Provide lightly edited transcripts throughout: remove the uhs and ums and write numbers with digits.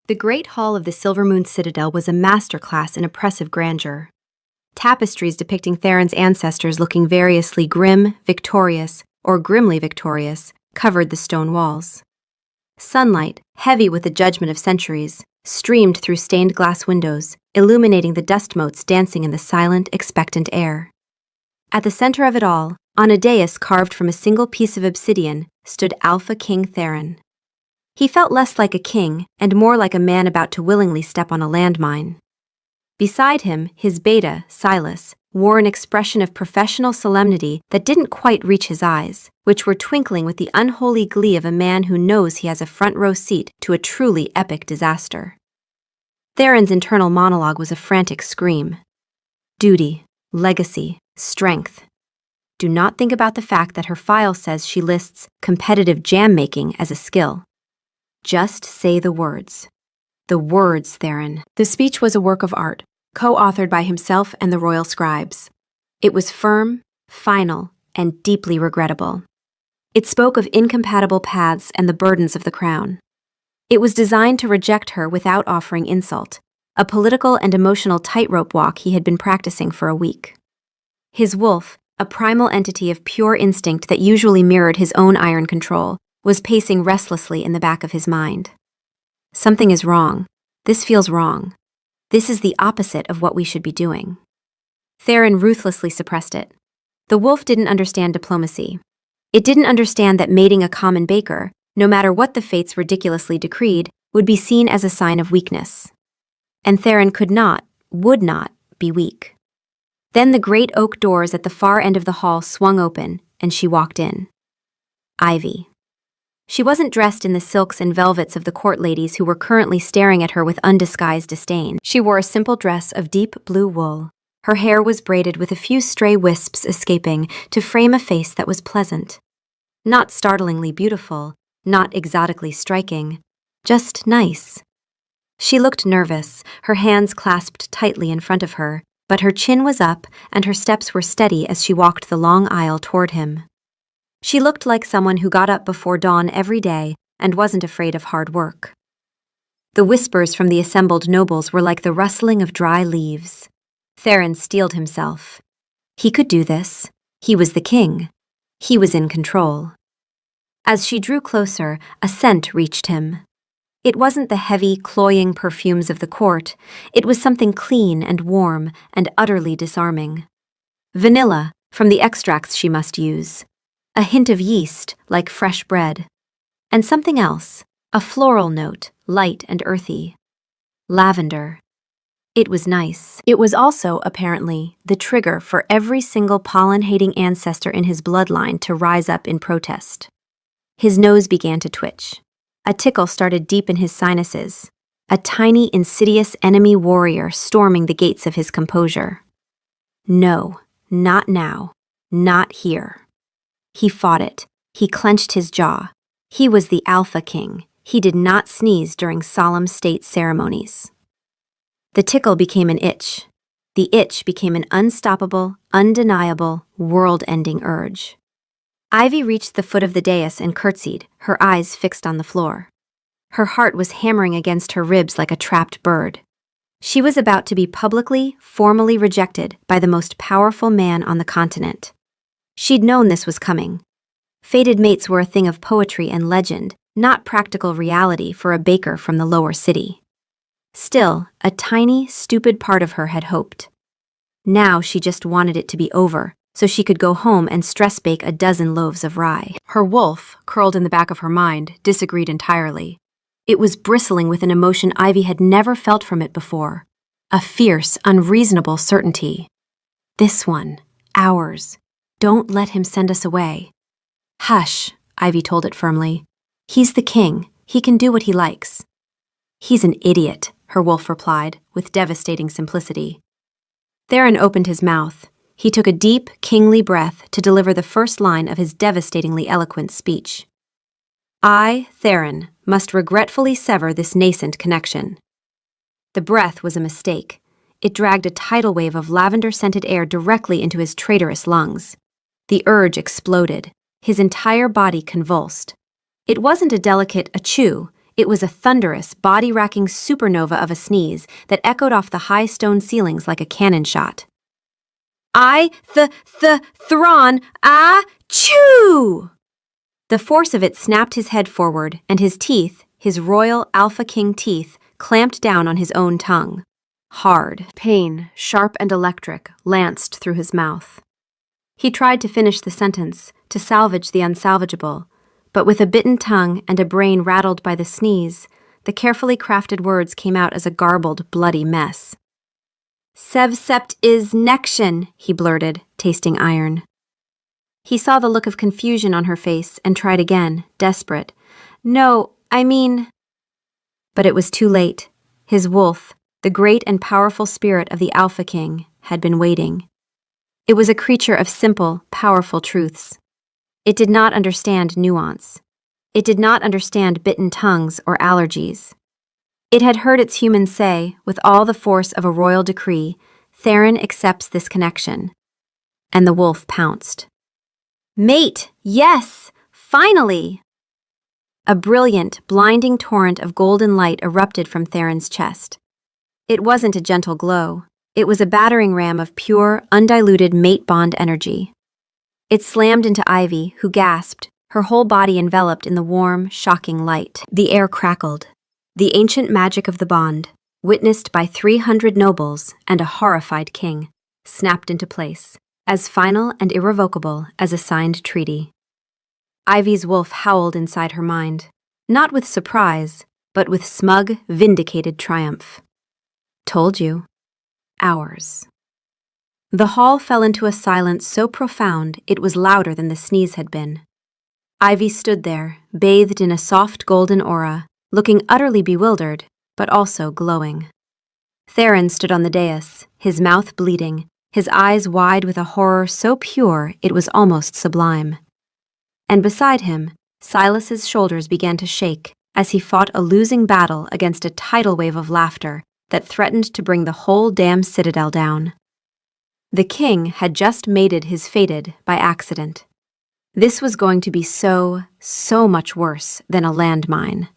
The Great Hall of the Silvermoon Citadel was a masterclass in oppressive grandeur. Tapestries depicting Theron's ancestors looking variously grim, victorious, or grimly victorious, covered the stone walls. Sunlight, heavy with the judgment of centuries, streamed through stained glass windows, illuminating the dust motes dancing in the silent, expectant air. At the center of it all, on a dais carved from a single piece of obsidian, stood Alpha King Theron. He felt less like a king and more like a man about to willingly step on a landmine. Beside him, his beta, Silas, wore an expression of professional solemnity that didn't quite reach his eyes, which were twinkling with the unholy glee of a man who knows he has a front-row seat to a truly epic disaster. Theron's internal monologue was a frantic scream. Duty, legacy, strength. Do not think about the fact that her file says she lists competitive jam-making as a skill. Just say the words. The words, Theron. The speech was a work of art, co-authored by himself and the royal scribes. It was firm, final, and deeply regrettable. It spoke of incompatible paths and the burdens of the crown. It was designed to reject her without offering insult, a political and emotional tightrope walk he had been practicing for a week. His wolf, a primal entity of pure instinct that usually mirrored his own iron control, was pacing restlessly in the back of his mind. Something is wrong. This feels wrong. This is the opposite of what we should be doing. Theron ruthlessly suppressed it. The wolf didn't understand diplomacy. It didn't understand that mating a common baker, no matter what the fates ridiculously decreed, would be seen as a sign of weakness. And Theron would not, be weak. Then the great oak doors at the far end of the hall swung open, and she walked in. Ivy. She wasn't dressed in the silks and velvets of the court ladies who were currently staring at her with undisguised disdain. She wore a simple dress of deep blue wool. Her hair was braided with a few stray wisps escaping to frame a face that was pleasant. Not startlingly beautiful, not exotically striking, just nice. She looked nervous, her hands clasped tightly in front of her, but her chin was up and her steps were steady as she walked the long aisle toward him. She looked like someone who got up before dawn every day and wasn't afraid of hard work. The whispers from the assembled nobles were like the rustling of dry leaves. Theron steeled himself. He could do this. He was the king. He was in control. As she drew closer, a scent reached him. It wasn't the heavy, cloying perfumes of the court. It was something clean and warm and utterly disarming. Vanilla, from the extracts she must use. A hint of yeast, like fresh bread. And something else, a floral note, light and earthy. Lavender. It was nice. It was also, apparently, the trigger for every single pollen-hating ancestor in his bloodline to rise up in protest. His nose began to twitch. A tickle started deep in his sinuses. A tiny, insidious enemy warrior storming the gates of his composure. No, not now. Not here. He fought it. He clenched his jaw. He was the Alpha King. He did not sneeze during solemn state ceremonies. The tickle became an itch. The itch became an unstoppable, undeniable, world-ending urge. Ivy reached the foot of the dais and curtsied, her eyes fixed on the floor. Her heart was hammering against her ribs like a trapped bird. She was about to be publicly, formally rejected by the most powerful man on the continent. She'd known this was coming. Fated mates were a thing of poetry and legend, not practical reality for a baker from the lower city. Still, a tiny, stupid part of her had hoped. Now she just wanted it to be over, so she could go home and stress bake a dozen loaves of rye. Her wolf, curled in the back of her mind, disagreed entirely. It was bristling with an emotion Ivy had never felt from it before. A fierce, unreasonable certainty. This one, ours. Don't let him send us away. Hush, Ivy told it firmly. He's the king. He can do what he likes. He's an idiot, her wolf replied, with devastating simplicity. Theron opened his mouth. He took a deep, kingly breath to deliver the first line of his devastatingly eloquent speech. I, Theron, must regretfully sever this nascent connection. The breath was a mistake. It dragged a tidal wave of lavender-scented air directly into his traitorous lungs. The urge exploded. His entire body convulsed. It wasn't a delicate achoo. It was a thunderous, body-racking supernova of a sneeze that echoed off the high stone ceilings like a cannon shot. Thrawn, chew! The force of it snapped his head forward, and his teeth, his royal Alpha King teeth, clamped down on his own tongue. Hard, pain, sharp and electric, lanced through his mouth. He tried to finish the sentence, to salvage the unsalvageable, but with a bitten tongue and a brain rattled by the sneeze, the carefully crafted words came out as a garbled, bloody mess. "Sevsept is nection," he blurted, tasting iron. He saw the look of confusion on her face and tried again, desperate. "No, I mean—" But it was too late. His wolf, the great and powerful spirit of the Alpha King, had been waiting. It was a creature of simple, powerful truths. It did not understand nuance. It did not understand bitten tongues or allergies. It had heard its humans say, with all the force of a royal decree, "Theron accepts this connection." And the wolf pounced. "Mate, yes! Finally!" A brilliant, blinding torrent of golden light erupted from Theron's chest. It wasn't a gentle glow. It was a battering ram of pure, undiluted mate bond energy. It slammed into Ivy, who gasped, her whole body enveloped in the warm, shocking light. The air crackled. The ancient magic of the bond, witnessed by 300 nobles and a horrified king, snapped into place, as final and irrevocable as a signed treaty. Ivy's wolf howled inside her mind, not with surprise, but with smug, vindicated triumph. "Told you." Hours. The hall fell into a silence so profound it was louder than the sneeze had been. Ivy stood there, bathed in a soft golden aura, looking utterly bewildered, but also glowing. Theron stood on the dais, his mouth bleeding, his eyes wide with a horror so pure it was almost sublime. And beside him, Silas's shoulders began to shake as he fought a losing battle against a tidal wave of laughter that threatened to bring the whole damn citadel down. The king had just mated his fated by accident. This was going to be so much worse than a landmine.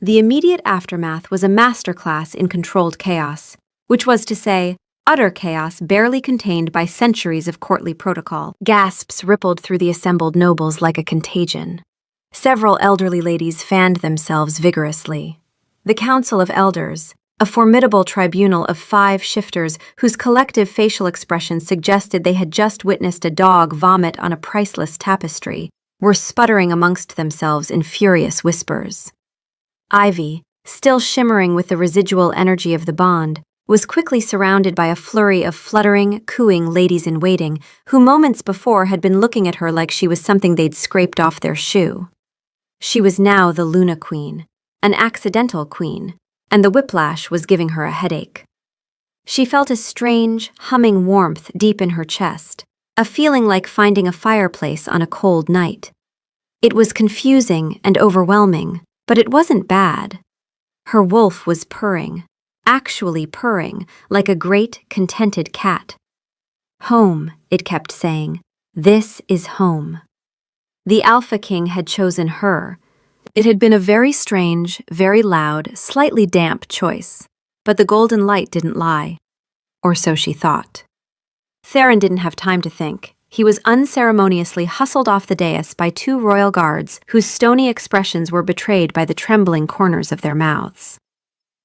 The immediate aftermath was a masterclass in controlled chaos, which was to say, utter chaos barely contained by centuries of courtly protocol. Gasps rippled through the assembled nobles like a contagion. Several elderly ladies fanned themselves vigorously. The Council of Elders, a formidable tribunal of 5 shifters whose collective facial expressions suggested they had just witnessed a dog vomit on a priceless tapestry, were sputtering amongst themselves in furious whispers. Ivy, still shimmering with the residual energy of the bond, was quickly surrounded by a flurry of fluttering, cooing ladies-in-waiting who moments before had been looking at her like she was something they'd scraped off their shoe. She was now the Luna Queen, an accidental queen, and the whiplash was giving her a headache. She felt a strange, humming warmth deep in her chest, a feeling like finding a fireplace on a cold night. It was confusing and overwhelming, but it wasn't bad. Her wolf was purring, actually purring, like a great, contented cat. "Home," it kept saying. "This is home." The Alpha King had chosen her. It had been a very strange, very loud, slightly damp choice, but the golden light didn't lie. Or so she thought. Theron didn't have time to think. He was unceremoniously hustled off the dais by 2 royal guards whose stony expressions were betrayed by the trembling corners of their mouths.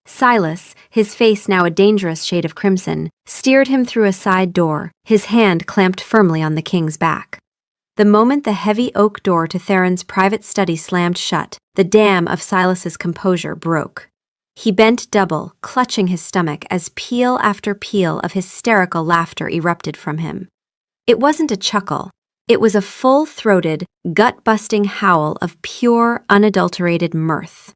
Silas, his face now a dangerous shade of crimson, steered him through a side door, his hand clamped firmly on the king's back. The moment the heavy oak door to Theron's private study slammed shut, the dam of Silas's composure broke. He bent double, clutching his stomach as peal after peal of hysterical laughter erupted from him. It wasn't a chuckle. It was a full-throated, gut-busting howl of pure, unadulterated mirth.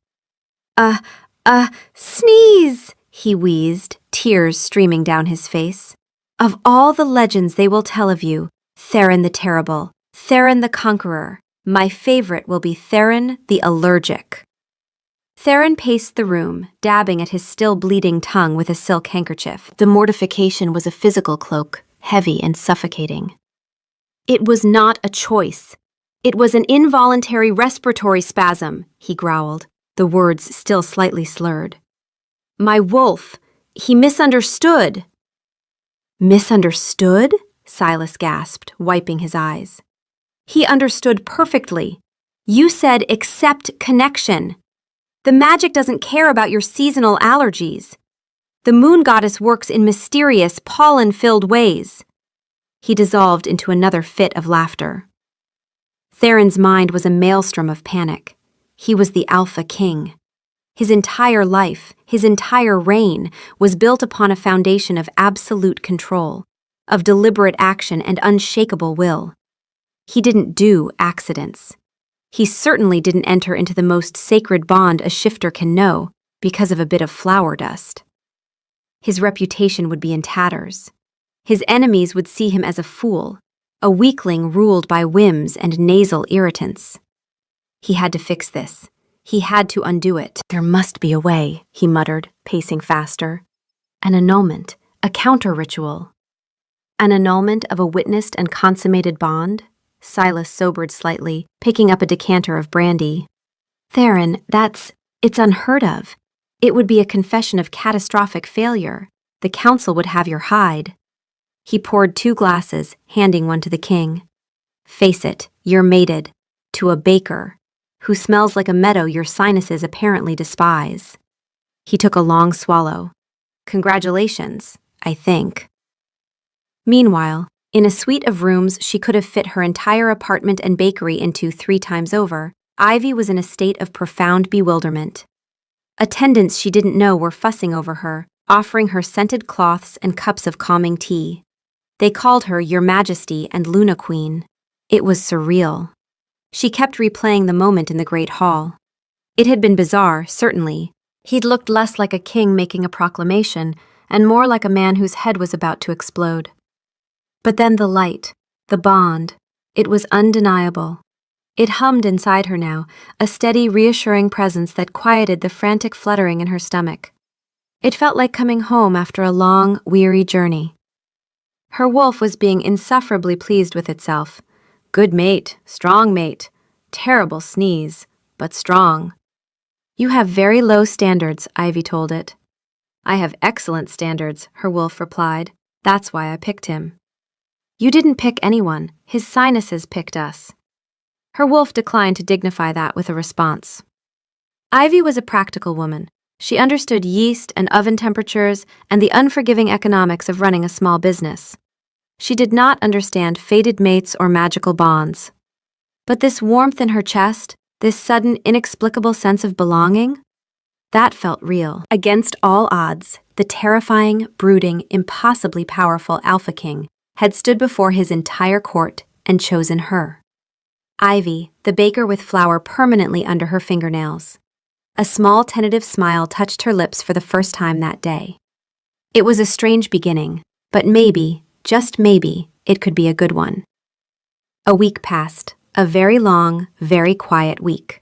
Sneeze!" he wheezed, tears streaming down his face. "Of all the legends they will tell of you, Theron the Terrible, Theron the Conqueror, my favorite will be Theron the Allergic." Theron paced the room, dabbing at his still bleeding tongue with a silk handkerchief. The mortification was a physical cloak, heavy and suffocating. "It was not a choice. It was an involuntary respiratory spasm," he growled. the words still slightly slurred. My wolf! He misunderstood! Misunderstood? Silas gasped, wiping his eyes. He understood perfectly. You said accept connection. The magic doesn't care about your seasonal allergies. The moon goddess works in mysterious, pollen-filled ways. He dissolved into another fit of laughter. Theron's mind was a maelstrom of panic. He was the Alpha King. His entire life, his entire reign, was built upon a foundation of absolute control, of deliberate action and unshakable will. He didn't do accidents. He certainly didn't enter into the most sacred bond a shifter can know because of a bit of flower dust. His reputation would be in tatters. His enemies would see him as a fool, a weakling ruled by whims and nasal irritants. He had to fix this. He had to undo it. There must be a way, he muttered, pacing faster. An annulment, a counter-ritual. An annulment of a witnessed and consummated bond? Silas sobered slightly, picking up a decanter of brandy. Theron, it's unheard of. It would be a confession of catastrophic failure. The council would have your hide. He poured 2 glasses, handing one to the king. Face it, you're mated. To a baker, who smells like a meadow your sinuses apparently despise. He took a long swallow. Congratulations, I think. Meanwhile, in a suite of rooms she could have fit her entire apartment and bakery into 3 times over, Ivy was in a state of profound bewilderment. Attendants she didn't know were fussing over her, offering her scented cloths and cups of calming tea. They called her Your Majesty and Luna Queen. It was surreal. She kept replaying the moment in the Great Hall. It had been bizarre, certainly. He'd looked less like a king making a proclamation, and more like a man whose head was about to explode. But then the light, the bond, it was undeniable. It hummed inside her now, a steady, reassuring presence that quieted the frantic fluttering in her stomach. It felt like coming home after a long, weary journey. Her wolf was being insufferably pleased with itself. Good mate, strong mate, terrible sneeze, but strong. You have very low standards, Ivy told it. I have excellent standards, her wolf replied. That's why I picked him. You didn't pick anyone, his sinuses picked us. Her wolf declined to dignify that with a response. Ivy was a practical woman. She understood yeast and oven temperatures and the unforgiving economics of running a small business. She did not understand fated mates or magical bonds. But this warmth in her chest, this sudden, inexplicable sense of belonging, that felt real. Against all odds, the terrifying, brooding, impossibly powerful Alpha King had stood before his entire court and chosen her. Ivy, the baker with flour permanently under her fingernails. A small tentative smile touched her lips for the first time that day. It was a strange beginning, but maybe, just maybe, it could be a good one. A week passed, a very long, very quiet week.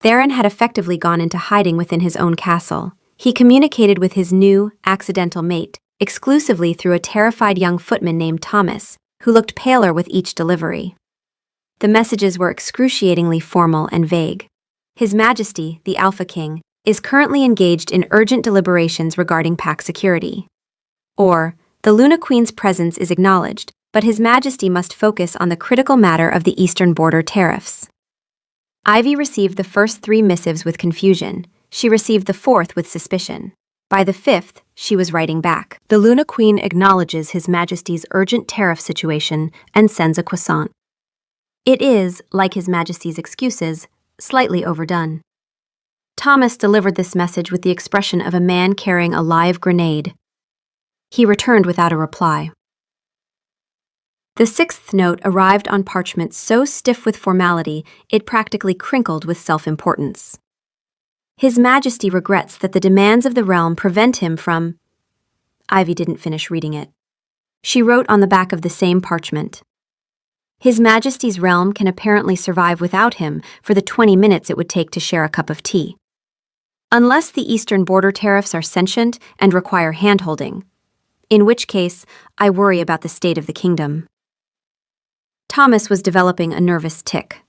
Theron had effectively gone into hiding within his own castle. He communicated with his new, accidental mate exclusively through a terrified young footman named Thomas, who looked paler with each delivery. The messages were excruciatingly formal and vague. His Majesty, the Alpha King, is currently engaged in urgent deliberations regarding pack security. Or, the Luna Queen's presence is acknowledged, but His Majesty must focus on the critical matter of the eastern border tariffs. Ivy received the first 3 missives with confusion. She received the 4th with suspicion. By the 5th, she was writing back. The Luna Queen acknowledges His Majesty's urgent tariff situation and sends a croissant. It is, like His Majesty's excuses, slightly overdone. Thomas delivered this message with the expression of a man carrying a live grenade. He returned without a reply. The 6th note arrived on parchment so stiff with formality it practically crinkled with self-importance. His Majesty regrets that the demands of the realm prevent him from... Ivy didn't finish reading it. She wrote on the back of the same parchment. His Majesty's realm can apparently survive without him for the 20 minutes it would take to share a cup of tea. Unless the eastern border tariffs are sentient and require hand-holding, in which case I worry about the state of the kingdom. Thomas was developing a nervous tic.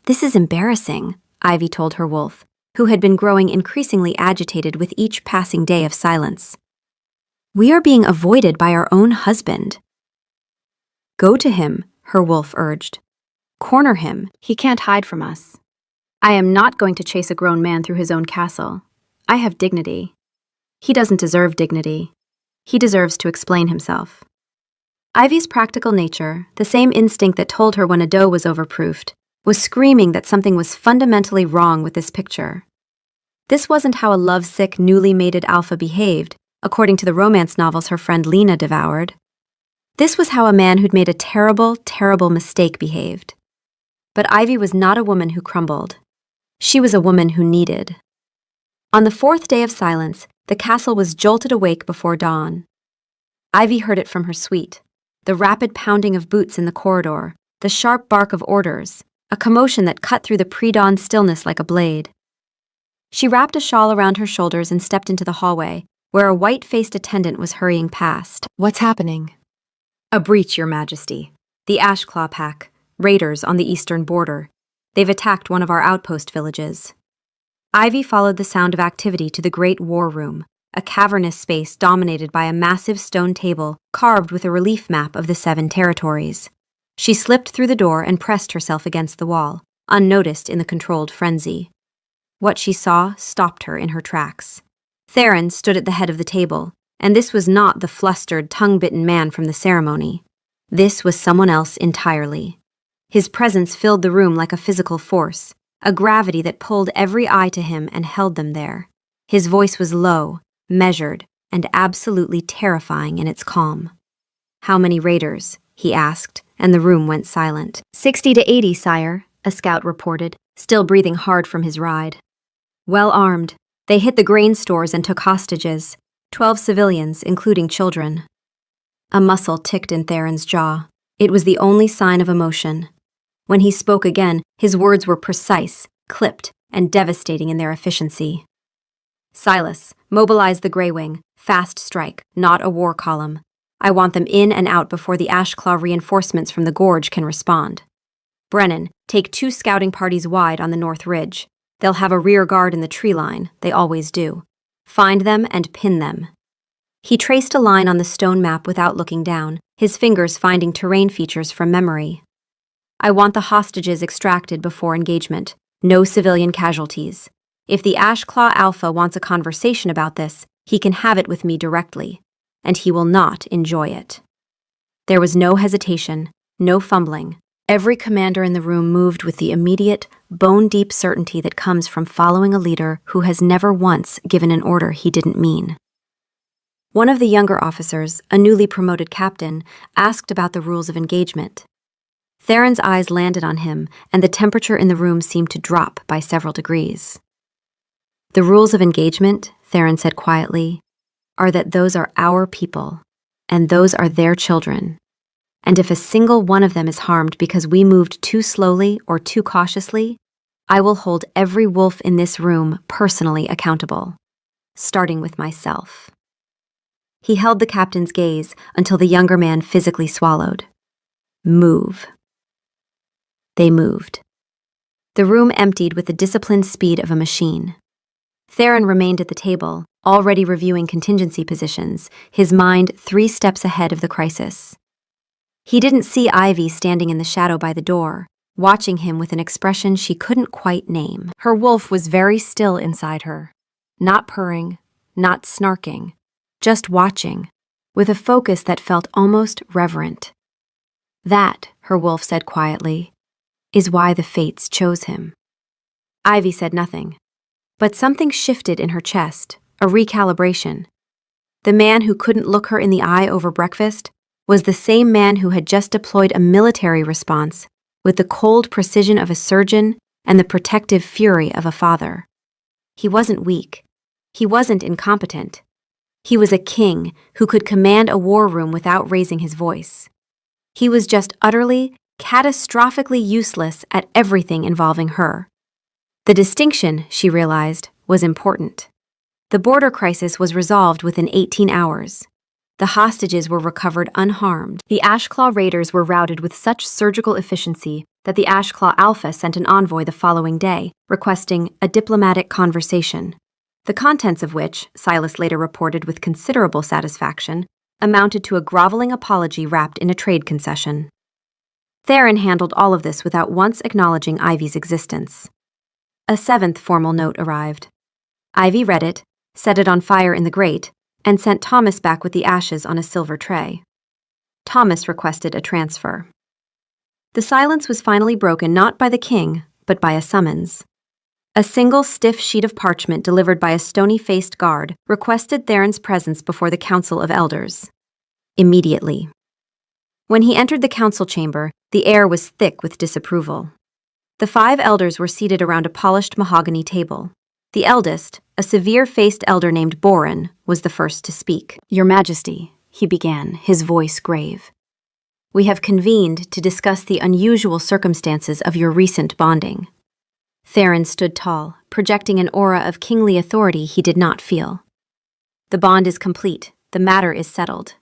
This is embarrassing, Ivy told her wolf. who had been growing increasingly agitated with each passing day of silence. "We are being avoided by our own husband." "Go to him," her wolf urged. "Corner him. He can't hide from us." "I am not going to chase a grown man through his own castle. I have dignity." "He doesn't deserve dignity. He deserves to explain himself." Ivy's practical nature, the same instinct that told her when a doe was overproofed, was screaming that something was fundamentally wrong with this picture. This wasn't how a lovesick, newly mated alpha behaved, according to the romance novels her friend Lena devoured. This was how a man who'd made a terrible, terrible mistake behaved. But Ivy was not a woman who crumbled. She was a woman who needed. On the fourth day of silence, the castle was jolted awake before dawn. Ivy heard it from her suite, the rapid pounding of boots in the corridor, the sharp bark of orders, a commotion that cut through the pre-dawn stillness like a blade. She wrapped a shawl around her shoulders and stepped into the hallway, where a white-faced attendant was hurrying past. "What's happening?" "A breach, Your Majesty. The Ashclaw Pack, raiders on the eastern border. They've attacked one of our outpost villages." Ivy followed the sound of activity to the Great War Room, a cavernous space dominated by a massive stone table carved with a relief map of the 7 territories. She slipped through the door and pressed herself against the wall, unnoticed in the controlled frenzy. What she saw stopped her in her tracks. Theron stood at the head of the table, and this was not the flustered, tongue-bitten man from the ceremony. This was someone else entirely. His presence filled the room like a physical force, a gravity that pulled every eye to him and held them there. His voice was low, measured, and absolutely terrifying in its calm. "How many raiders?" he asked, and the room went silent. 60 to 80, sire," a scout reported, still breathing hard from his ride. "Well armed. They hit the grain stores and took hostages. 12 civilians, including children." A muscle ticked in Theron's jaw. It was the only sign of emotion. When he spoke again, his words were precise, clipped, and devastating in their efficiency. "Silas, mobilize the Grey Wing. Fast strike, not a war column. I want them in and out before the Ashclaw reinforcements from the gorge can respond. Brennan, take 2 scouting parties wide on the North Ridge. They'll have a rear guard in the tree line, they always do. Find them and pin them." He traced a line on the stone map without looking down, his fingers finding terrain features from memory. "I want the hostages extracted before engagement. No civilian casualties. If the Ashclaw Alpha wants a conversation about this, he can have it with me directly, and he will not enjoy it." There was no hesitation, no fumbling. Every commander in the room moved with the immediate, bone-deep certainty that comes from following a leader who has never once given an order he didn't mean. One of the younger officers, a newly promoted captain, asked about the rules of engagement. Theron's eyes landed on him, and the temperature in the room seemed to drop by several degrees. "The rules of engagement," Theron said quietly, "are that those are our people, and those are their children. And if a single one of them is harmed because we moved too slowly or too cautiously, I will hold every wolf in this room personally accountable, starting with myself." He held the captain's gaze until the younger man physically swallowed. "Move." They moved. The room emptied with the disciplined speed of a machine. Theron remained at the table, already reviewing contingency positions, his mind 3 steps ahead of the crisis. He didn't see Ivy standing in the shadow by the door, watching him with an expression she couldn't quite name. Her wolf was very still inside her, not purring, not snarking, just watching, with a focus that felt almost reverent. "That," her wolf said quietly, "is why the fates chose him." Ivy said nothing, but something shifted in her chest, a recalibration. The man who couldn't look her in the eye over breakfast was the same man who had just deployed a military response with the cold precision of a surgeon and the protective fury of a father. He wasn't weak. He wasn't incompetent. He was a king who could command a war room without raising his voice. He was just utterly, catastrophically useless at everything involving her. The distinction, she realized, was important. The border crisis was resolved within 18 hours. The hostages were recovered unharmed. The Ashclaw raiders were routed with such surgical efficiency that the Ashclaw Alpha sent an envoy the following day, requesting a diplomatic conversation, the contents of which, Silas later reported with considerable satisfaction, amounted to a groveling apology wrapped in a trade concession. Theron handled all of this without once acknowledging Ivy's existence. A seventh formal note arrived. Ivy read it, set it on fire in the grate, and sent Thomas back with the ashes on a silver tray. Thomas requested a transfer. The silence was finally broken not by the king, but by a summons. A single stiff sheet of parchment delivered by a stony-faced guard requested Theron's presence before the Council of Elders. Immediately. When he entered the council chamber, the air was thick with disapproval. The 5 elders were seated around a polished mahogany table. The eldest, a severe-faced elder named Boren, was the first to speak. "Your Majesty," he began, his voice grave. "We have convened to discuss the unusual circumstances of your recent bonding." Theron stood tall, projecting an aura of kingly authority he did not feel. "The bond is complete. The matter is settled."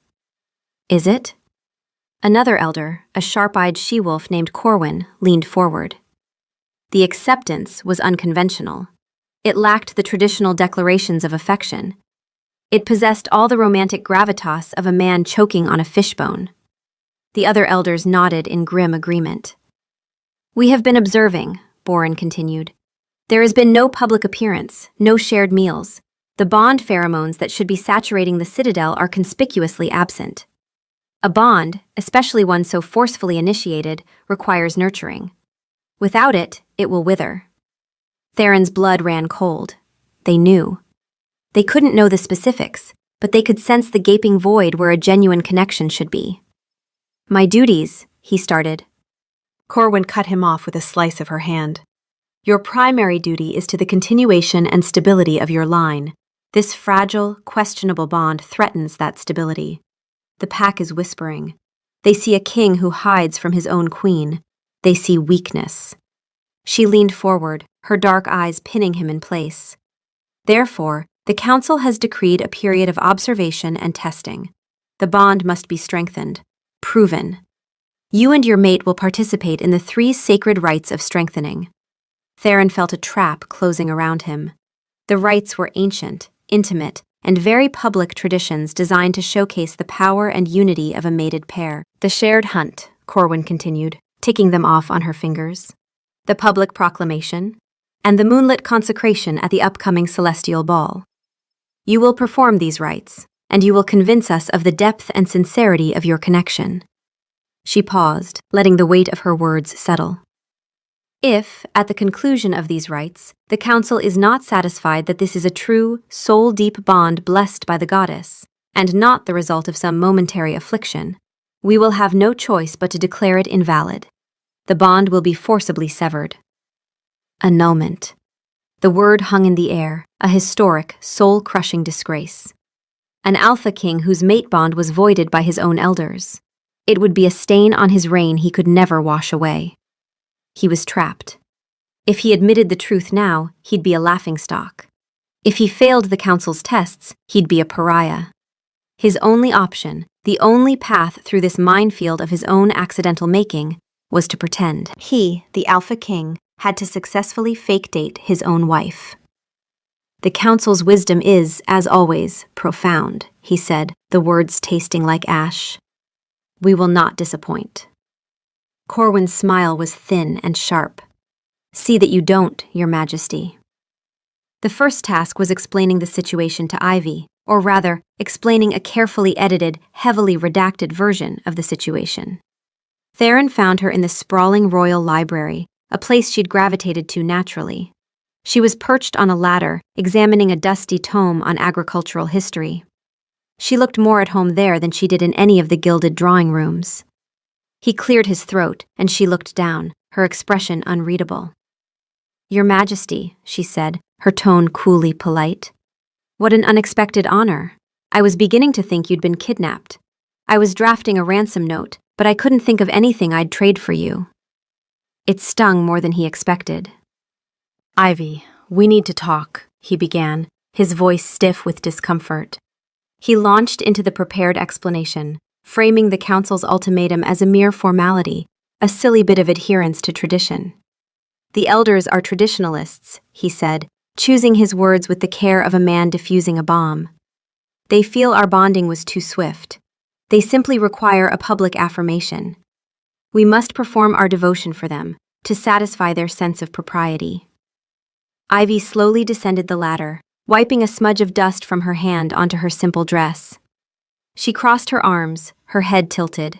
"Is it?" Another elder, a sharp-eyed she-wolf named Corwin, leaned forward. The acceptance was unconventional. It lacked the traditional declarations of affection. It possessed all the romantic gravitas of a man choking on a fishbone. The other elders nodded in grim agreement. "We have been observing," Boren continued. "There has been no public appearance, no shared meals. The bond pheromones that should be saturating the citadel are conspicuously absent. A bond, especially one so forcefully initiated, requires nurturing. Without it, it will wither." Theron's blood ran cold. They knew. They couldn't know the specifics, but they could sense the gaping void where a genuine connection should be. "My duties," he started. Corwin cut him off with a slice of her hand. "Your primary duty is to the continuation and stability of your line. This fragile, questionable bond threatens that stability. The pack is whispering. They see a king who hides from his own queen. They see weakness." She leaned forward, her dark eyes pinning him in place. "Therefore, the council has decreed a period of observation and testing. The bond must be strengthened, proven. You and your mate will participate in the 3 sacred rites of strengthening." Theron felt a trap closing around him. The rites were ancient, intimate, and very public traditions designed to showcase the power and unity of a mated pair. "The shared hunt," Corwin continued, ticking them off on her fingers. "The public proclamation, and the moonlit consecration at the upcoming celestial ball. You will perform these rites, and you will convince us of the depth and sincerity of your connection." She paused, letting the weight of her words settle. "If, at the conclusion of these rites, the council is not satisfied that this is a true, soul-deep bond blessed by the goddess, and not the result of some momentary affliction, we will have no choice but to declare it invalid. The bond will be forcibly severed." Annulment. The word hung in the air, a historic, soul-crushing disgrace. An Alpha King whose mate bond was voided by his own elders. It would be a stain on his reign he could never wash away. He was trapped. If he admitted the truth now, he'd be a laughingstock. If he failed the council's tests, he'd be a pariah. His only option, the only path through this minefield of his own accidental making, was to pretend. He, the Alpha King, had to successfully fake date his own wife. "The council's wisdom is, as always, profound," he said, the words tasting like ash. "We will not disappoint." Corwin's smile was thin and sharp. "See that you don't, Your Majesty." The first task was explaining the situation to Ivy, or rather, explaining a carefully edited, heavily redacted version of the situation. Theron found her in the sprawling royal library, a place she'd gravitated to naturally. She was perched on a ladder, examining a dusty tome on agricultural history. She looked more at home there than she did in any of the gilded drawing rooms. He cleared his throat, and she looked down, her expression unreadable. "Your Majesty," she said, her tone coolly polite. "What an unexpected honor. I was beginning to think you'd been kidnapped. I was drafting a ransom note, but I couldn't think of anything I'd trade for you." It stung more than he expected. "Ivy, we need to talk," he began, his voice stiff with discomfort. He launched into the prepared explanation, framing the council's ultimatum as a mere formality, a silly bit of adherence to tradition. The elders are traditionalists, he said, choosing his words with the care of a man defusing a bomb. They feel our bonding was too swift. They simply require a public affirmation. We must perform our devotion for them, to satisfy their sense of propriety. Ivy slowly descended the ladder, wiping a smudge of dust from her hand onto her simple dress. She crossed her arms, her head tilted.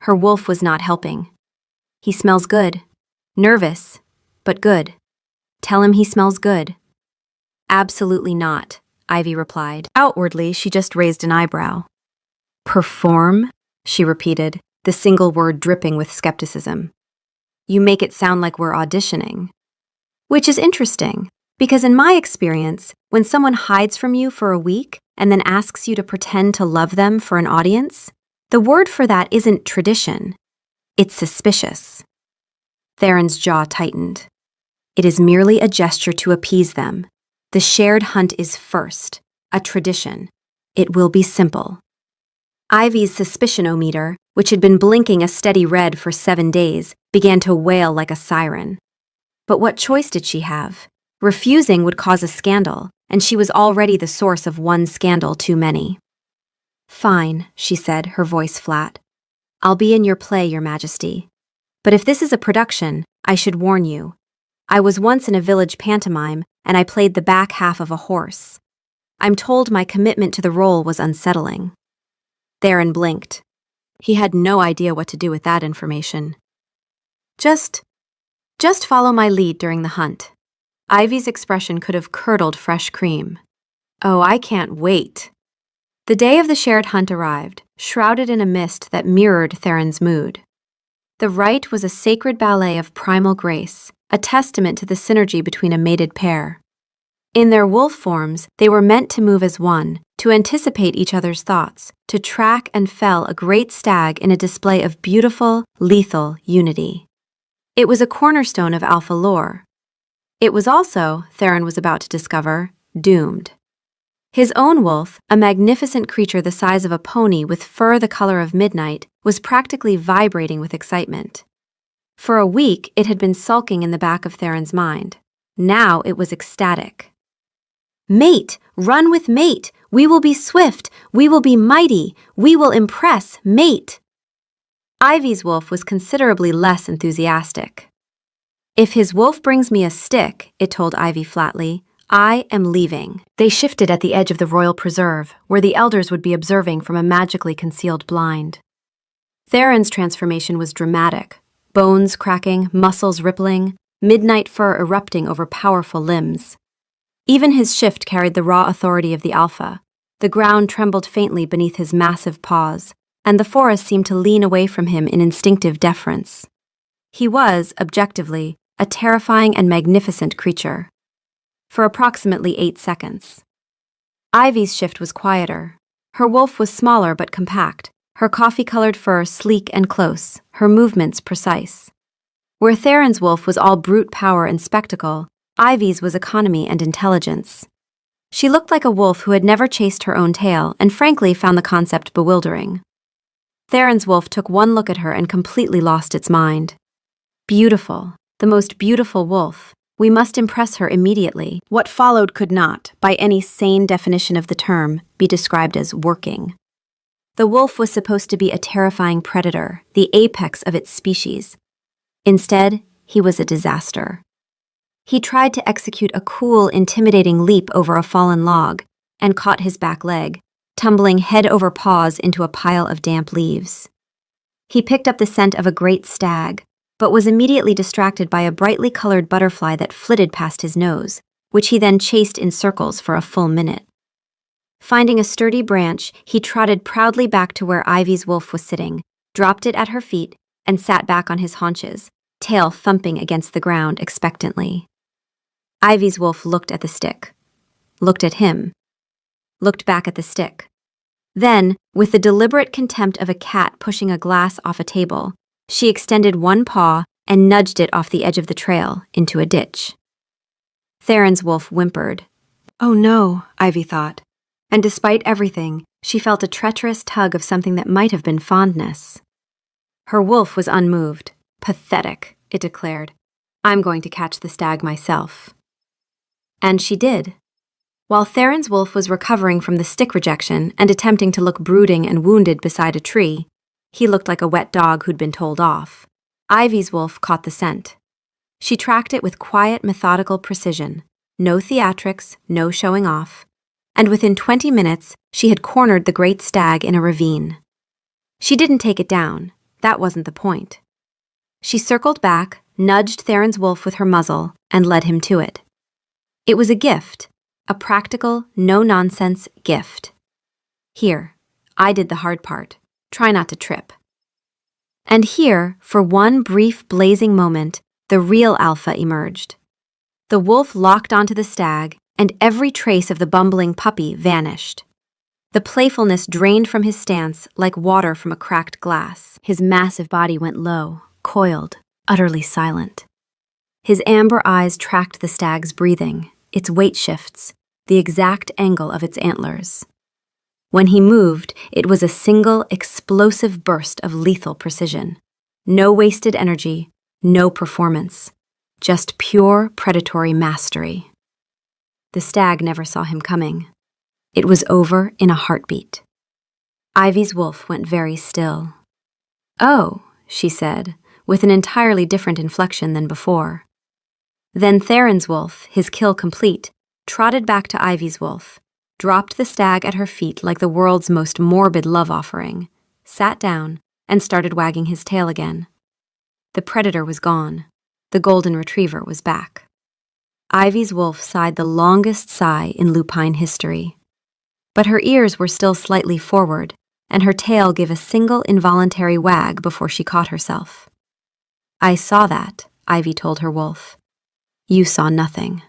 Her wolf was not helping. He smells good. Nervous, but good. Tell him he smells good. Absolutely not, Ivy replied. Outwardly, she just raised an eyebrow. Perform? She repeated, the single word dripping with skepticism. You make it sound like we're auditioning. Which is interesting, because in my experience, when someone hides from you for a week and then asks you to pretend to love them for an audience, the word for that isn't tradition. It's suspicious. Theron's jaw tightened. It is merely a gesture to appease them. The shared hunt is first, a tradition. It will be simple. Ivy's suspicionometer, which had been blinking a steady red for 7 days, began to wail like a siren. But what choice did she have? Refusing would cause a scandal, and she was already the source of one scandal too many. Fine, she said, her voice flat. I'll be in your play, Your Majesty. But if this is a production, I should warn you. I was once in a village pantomime, and I played the back half of a horse. I'm told my commitment to the role was unsettling. Theron blinked. He had no idea what to do with that information. Just follow my lead during the hunt. Ivy's expression could have curdled fresh cream. Oh, I can't wait. The day of the shared hunt arrived, shrouded in a mist that mirrored Theron's mood. The rite was a sacred ballet of primal grace, a testament to the synergy between a mated pair. In their wolf forms, they were meant to move as one, to anticipate each other's thoughts, to track and fell a great stag in a display of beautiful, lethal unity. It was a cornerstone of alpha lore. It was also, Theron was about to discover, doomed. His own wolf, a magnificent creature the size of a pony with fur the color of midnight, was practically vibrating with excitement. For a week, it had been sulking in the back of Theron's mind. Now it was ecstatic. Mate! Run with mate! We will be swift! We will be mighty! We will impress! Mate! Ivy's wolf was considerably less enthusiastic. If his wolf brings me a stick, it told Ivy flatly, I am leaving. They shifted at the edge of the royal preserve, where the elders would be observing from a magically concealed blind. Theron's transformation was dramatic. Bones cracking, muscles rippling, midnight fur erupting over powerful limbs. Even his shift carried the raw authority of the alpha. The ground trembled faintly beneath his massive paws, and the forest seemed to lean away from him in instinctive deference. He was, objectively, a terrifying and magnificent creature. For approximately 8 seconds. Ivy's shift was quieter. Her wolf was smaller but compact, her coffee-colored fur sleek and close, her movements precise. Where Theron's wolf was all brute power and spectacle, Ivy's was economy and intelligence. She looked like a wolf who had never chased her own tail and frankly found the concept bewildering. Theron's wolf took one look at her and completely lost its mind. Beautiful, the most beautiful wolf. We must impress her immediately. What followed could not, by any sane definition of the term, be described as working. The wolf was supposed to be a terrifying predator, the apex of its species. Instead, he was a disaster. He tried to execute a cool, intimidating leap over a fallen log and caught his back leg, tumbling head over paws into a pile of damp leaves. He picked up the scent of a great stag, but was immediately distracted by a brightly colored butterfly that flitted past his nose, which he then chased in circles for a full minute. Finding a sturdy branch, he trotted proudly back to where Ivy's wolf was sitting, dropped it at her feet, and sat back on his haunches, tail thumping against the ground expectantly. Ivy's wolf looked at the stick, looked at him, looked back at the stick. Then, with the deliberate contempt of a cat pushing a glass off a table, she extended one paw and nudged it off the edge of the trail into a ditch. Theron's wolf whimpered. Oh no, Ivy thought, and despite everything, she felt a treacherous tug of something that might have been fondness. Her wolf was unmoved, Pathetic, it declared. I'm going to catch the stag myself. And she did. While Theron's wolf was recovering from the stick rejection and attempting to look brooding and wounded beside a tree, he looked like a wet dog who'd been told off. Ivy's wolf caught the scent. She tracked it with quiet, methodical precision. No theatrics, no showing off. And within 20 minutes, she had cornered the great stag in a ravine. She didn't take it down. That wasn't the point. She circled back, nudged Theron's wolf with her muzzle, and led him to it. It was a gift, a practical, no-nonsense gift. Here, I did the hard part. Try not to trip. And here, for one brief, blazing moment, the real alpha emerged. The wolf locked onto the stag, and every trace of the bumbling puppy vanished. The playfulness drained from his stance like water from a cracked glass. His massive body went low, coiled, utterly silent. His amber eyes tracked the stag's breathing, its weight shifts, the exact angle of its antlers. When he moved, it was a single, explosive burst of lethal precision. No wasted energy, no performance, just pure predatory mastery. The stag never saw him coming. It was over in a heartbeat. Ivy's wolf went very still. "Oh," she said, with an entirely different inflection than before. Then Theron's wolf, his kill complete, trotted back to Ivy's wolf, dropped the stag at her feet like the world's most morbid love offering, sat down, and started wagging his tail again. The predator was gone. The golden retriever was back. Ivy's wolf sighed the longest sigh in lupine history. But her ears were still slightly forward, and her tail gave a single involuntary wag before she caught herself. "I saw that," Ivy told her wolf. "You saw nothing."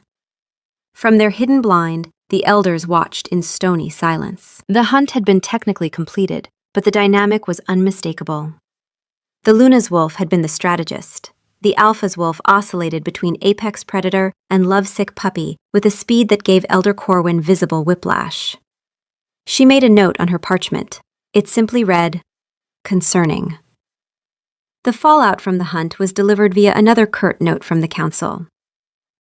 From their hidden blind, the elders watched in stony silence. The hunt had been technically completed, but the dynamic was unmistakable. The Luna's wolf had been the strategist. The Alpha's wolf oscillated between apex predator and lovesick puppy with a speed that gave Elder Corwin visible whiplash. She made a note on her parchment. It simply read, "Concerning." The fallout from the hunt was delivered via another curt note from the council.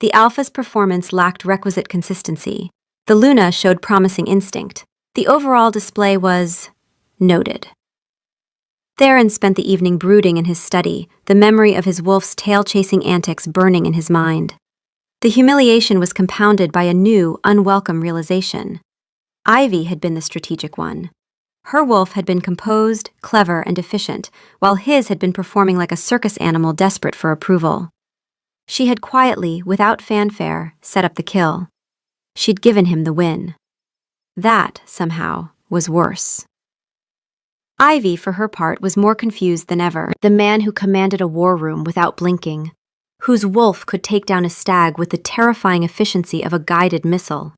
The Alpha's performance lacked requisite consistency. The Luna showed promising instinct. The overall display was noted. Theron spent the evening brooding in his study, the memory of his wolf's tail-chasing antics burning in his mind. The humiliation was compounded by a new, unwelcome realization. Ivy had been the strategic one. Her wolf had been composed, clever, and efficient, while his had been performing like a circus animal desperate for approval. She had quietly, without fanfare, set up the kill. She'd given him the win. That, somehow, was worse. Ivy, for her part, was more confused than ever. The man who commanded a war room without blinking, whose wolf could take down a stag with the terrifying efficiency of a guided missile.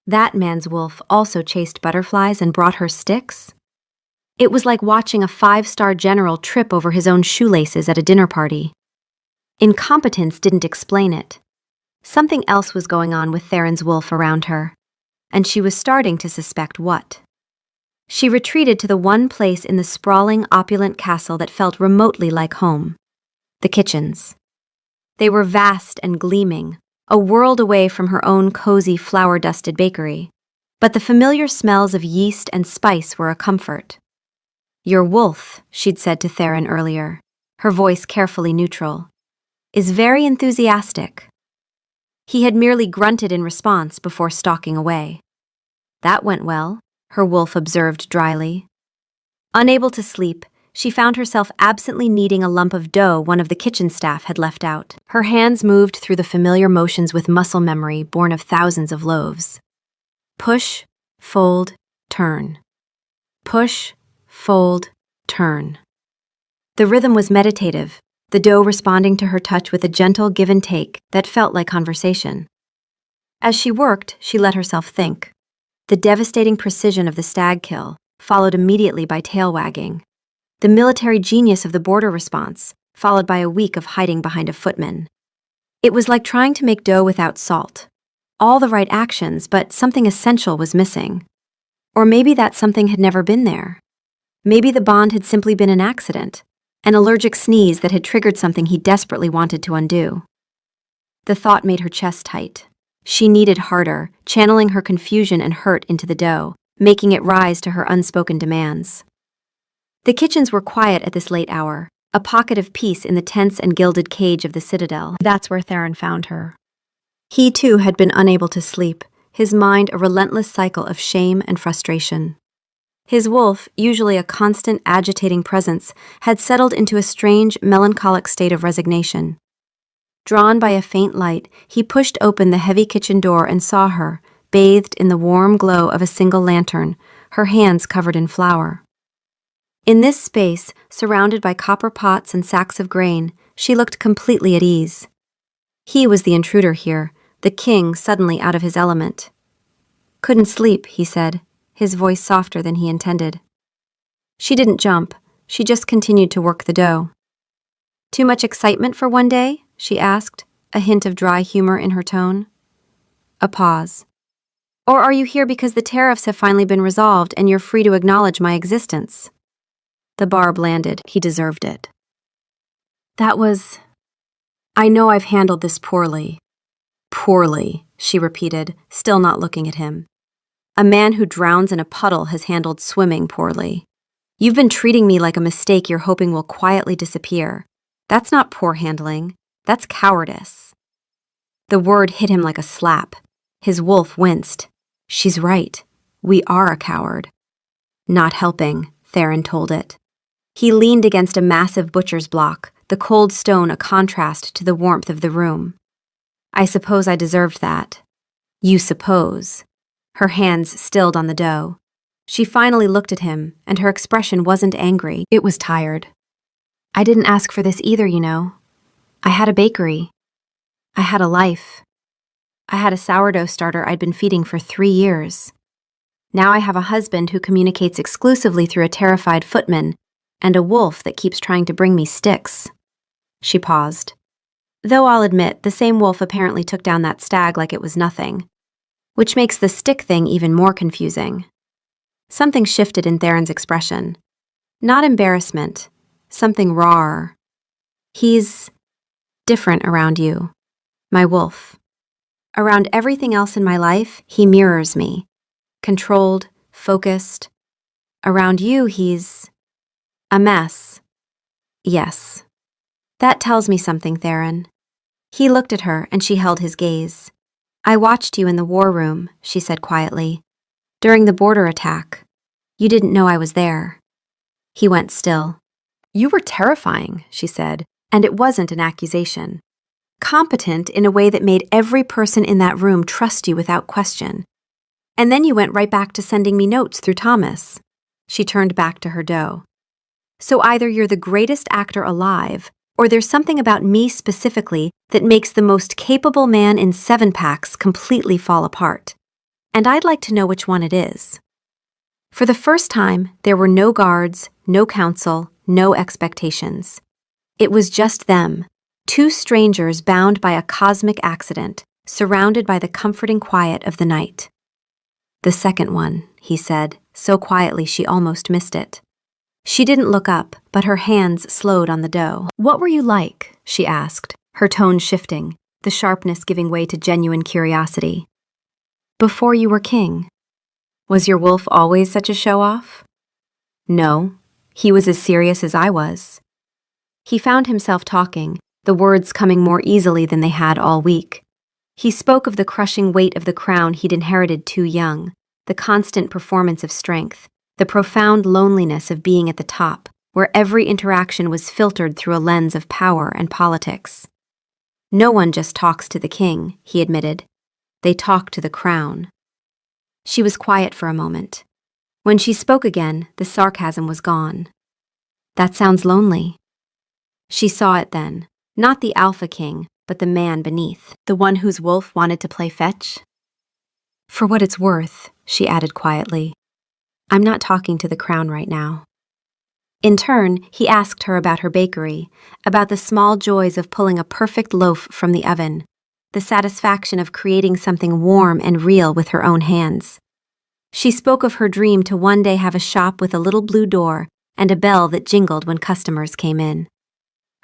That man's wolf also chased butterflies and brought her sticks? It was like watching a 5-star general trip over his own shoelaces at a dinner party. Incompetence didn't explain it. Something else was going on with Theron's wolf around her, and she was starting to suspect what. She retreated to the one place in the sprawling, opulent castle that felt remotely like home: the kitchens. They were vast and gleaming, a world away from her own cozy, flour-dusted bakery, but the familiar smells of yeast and spice were a comfort. "Your wolf," she'd said to Theron earlier, her voice carefully neutral, "is very enthusiastic." He had merely grunted in response before stalking away. "That went well," her wolf observed dryly. Unable to sleep, she found herself absently kneading a lump of dough one of the kitchen staff had left out. Her hands moved through the familiar motions with muscle memory born of thousands of loaves. Push, fold, turn. Push, fold, turn. The rhythm was meditative, the dough responding to her touch with a gentle give and take that felt like conversation. As she worked, she let herself think. The devastating precision of the stag kill, followed immediately by tail wagging. The military genius of the border response, followed by a week of hiding behind a footman. It was like trying to make dough without salt. All the right actions, but something essential was missing. Or maybe that something had never been there. Maybe the bond had simply been an accident, an allergic sneeze that had triggered something he desperately wanted to undo. The thought made her chest tight. She kneaded harder, channeling her confusion and hurt into the dough, making it rise to her unspoken demands. The kitchens were quiet at this late hour, a pocket of peace in the tense and gilded cage of the citadel. That's where Theron found her. He, too, had been unable to sleep, his mind a relentless cycle of shame and frustration. His wolf, usually a constant, agitating presence, had settled into a strange, melancholic state of resignation. Drawn by a faint light, he pushed open the heavy kitchen door and saw her, bathed in the warm glow of a single lantern, her hands covered in flour. In this space, surrounded by copper pots and sacks of grain, she looked completely at ease. He was the intruder here, the king suddenly out of his element. "Couldn't sleep," he said, his voice softer than he intended. She didn't jump, she just continued to work the dough. "Too much excitement for one day?" she asked, a hint of dry humor in her tone. A pause. "Or are you here because the tariffs have finally been resolved and you're free to acknowledge my existence?" The barb landed. He deserved it. I know I've handled this poorly." "Poorly," she repeated, still not looking at him. "A man who drowns in a puddle has handled swimming poorly. You've been treating me like a mistake you're hoping will quietly disappear. That's not poor handling. That's cowardice." The word hit him like a slap. His wolf winced. She's right. We are a coward. "Not helping," Theron told it. He leaned against a massive butcher's block, the cold stone a contrast to the warmth of the room. "I suppose I deserved that." "You suppose." Her hands stilled on the dough. She finally looked at him, and her expression wasn't angry, it was tired. "I didn't ask for this either, you know. I had a bakery. I had a life. I had a sourdough starter I'd been feeding for 3 years. Now I have a husband who communicates exclusively through a terrified footman, and a wolf that keeps trying to bring me sticks." She paused. Though I'll admit, the same wolf apparently took down that stag like it was nothing, which makes the stick thing even more confusing. Something shifted in Theron's expression. Not embarrassment, something rawer. "He's different around you, my wolf. Around everything else in my life, he mirrors me. Controlled, focused. Around you, he's a mess." "Yes. That tells me something, Theron." He looked at her and she held his gaze. "I watched you in the war room," she said quietly. "During the border attack. You didn't know I was there." He went still. "You were terrifying," she said, and it wasn't an accusation. "Competent in a way that made every person in that room trust you without question. And then you went right back to sending me notes through Thomas." She turned back to her dough. "So either you're the greatest actor alive, or there's something about me specifically that makes the most capable man in 7 packs completely fall apart. And I'd like to know which one it is." For the first time, there were no guards, no counsel, no expectations. It was just them, 2 strangers bound by a cosmic accident, surrounded by the comforting quiet of the night. "The second one," he said, so quietly she almost missed it. She didn't look up, but her hands slowed on the dough. "What were you like?" she asked, her tone shifting, the sharpness giving way to genuine curiosity. "Before you were king. Was your wolf always such a show-off?" "No, he was as serious as I was." He found himself talking, the words coming more easily than they had all week. He spoke of the crushing weight of the crown he'd inherited too young, the constant performance of strength, the profound loneliness of being at the top, where every interaction was filtered through a lens of power and politics. "No one just talks to the king," he admitted. "They talk to the crown." She was quiet for a moment. When she spoke again, the sarcasm was gone. "That sounds lonely." She saw it then, not the alpha king, but the man beneath, the one whose wolf wanted to play fetch. "For what it's worth," she added quietly, "I'm not talking to the crown right now." In turn, he asked her about her bakery, about the small joys of pulling a perfect loaf from the oven, the satisfaction of creating something warm and real with her own hands. She spoke of her dream to one day have a shop with a little blue door and a bell that jingled when customers came in.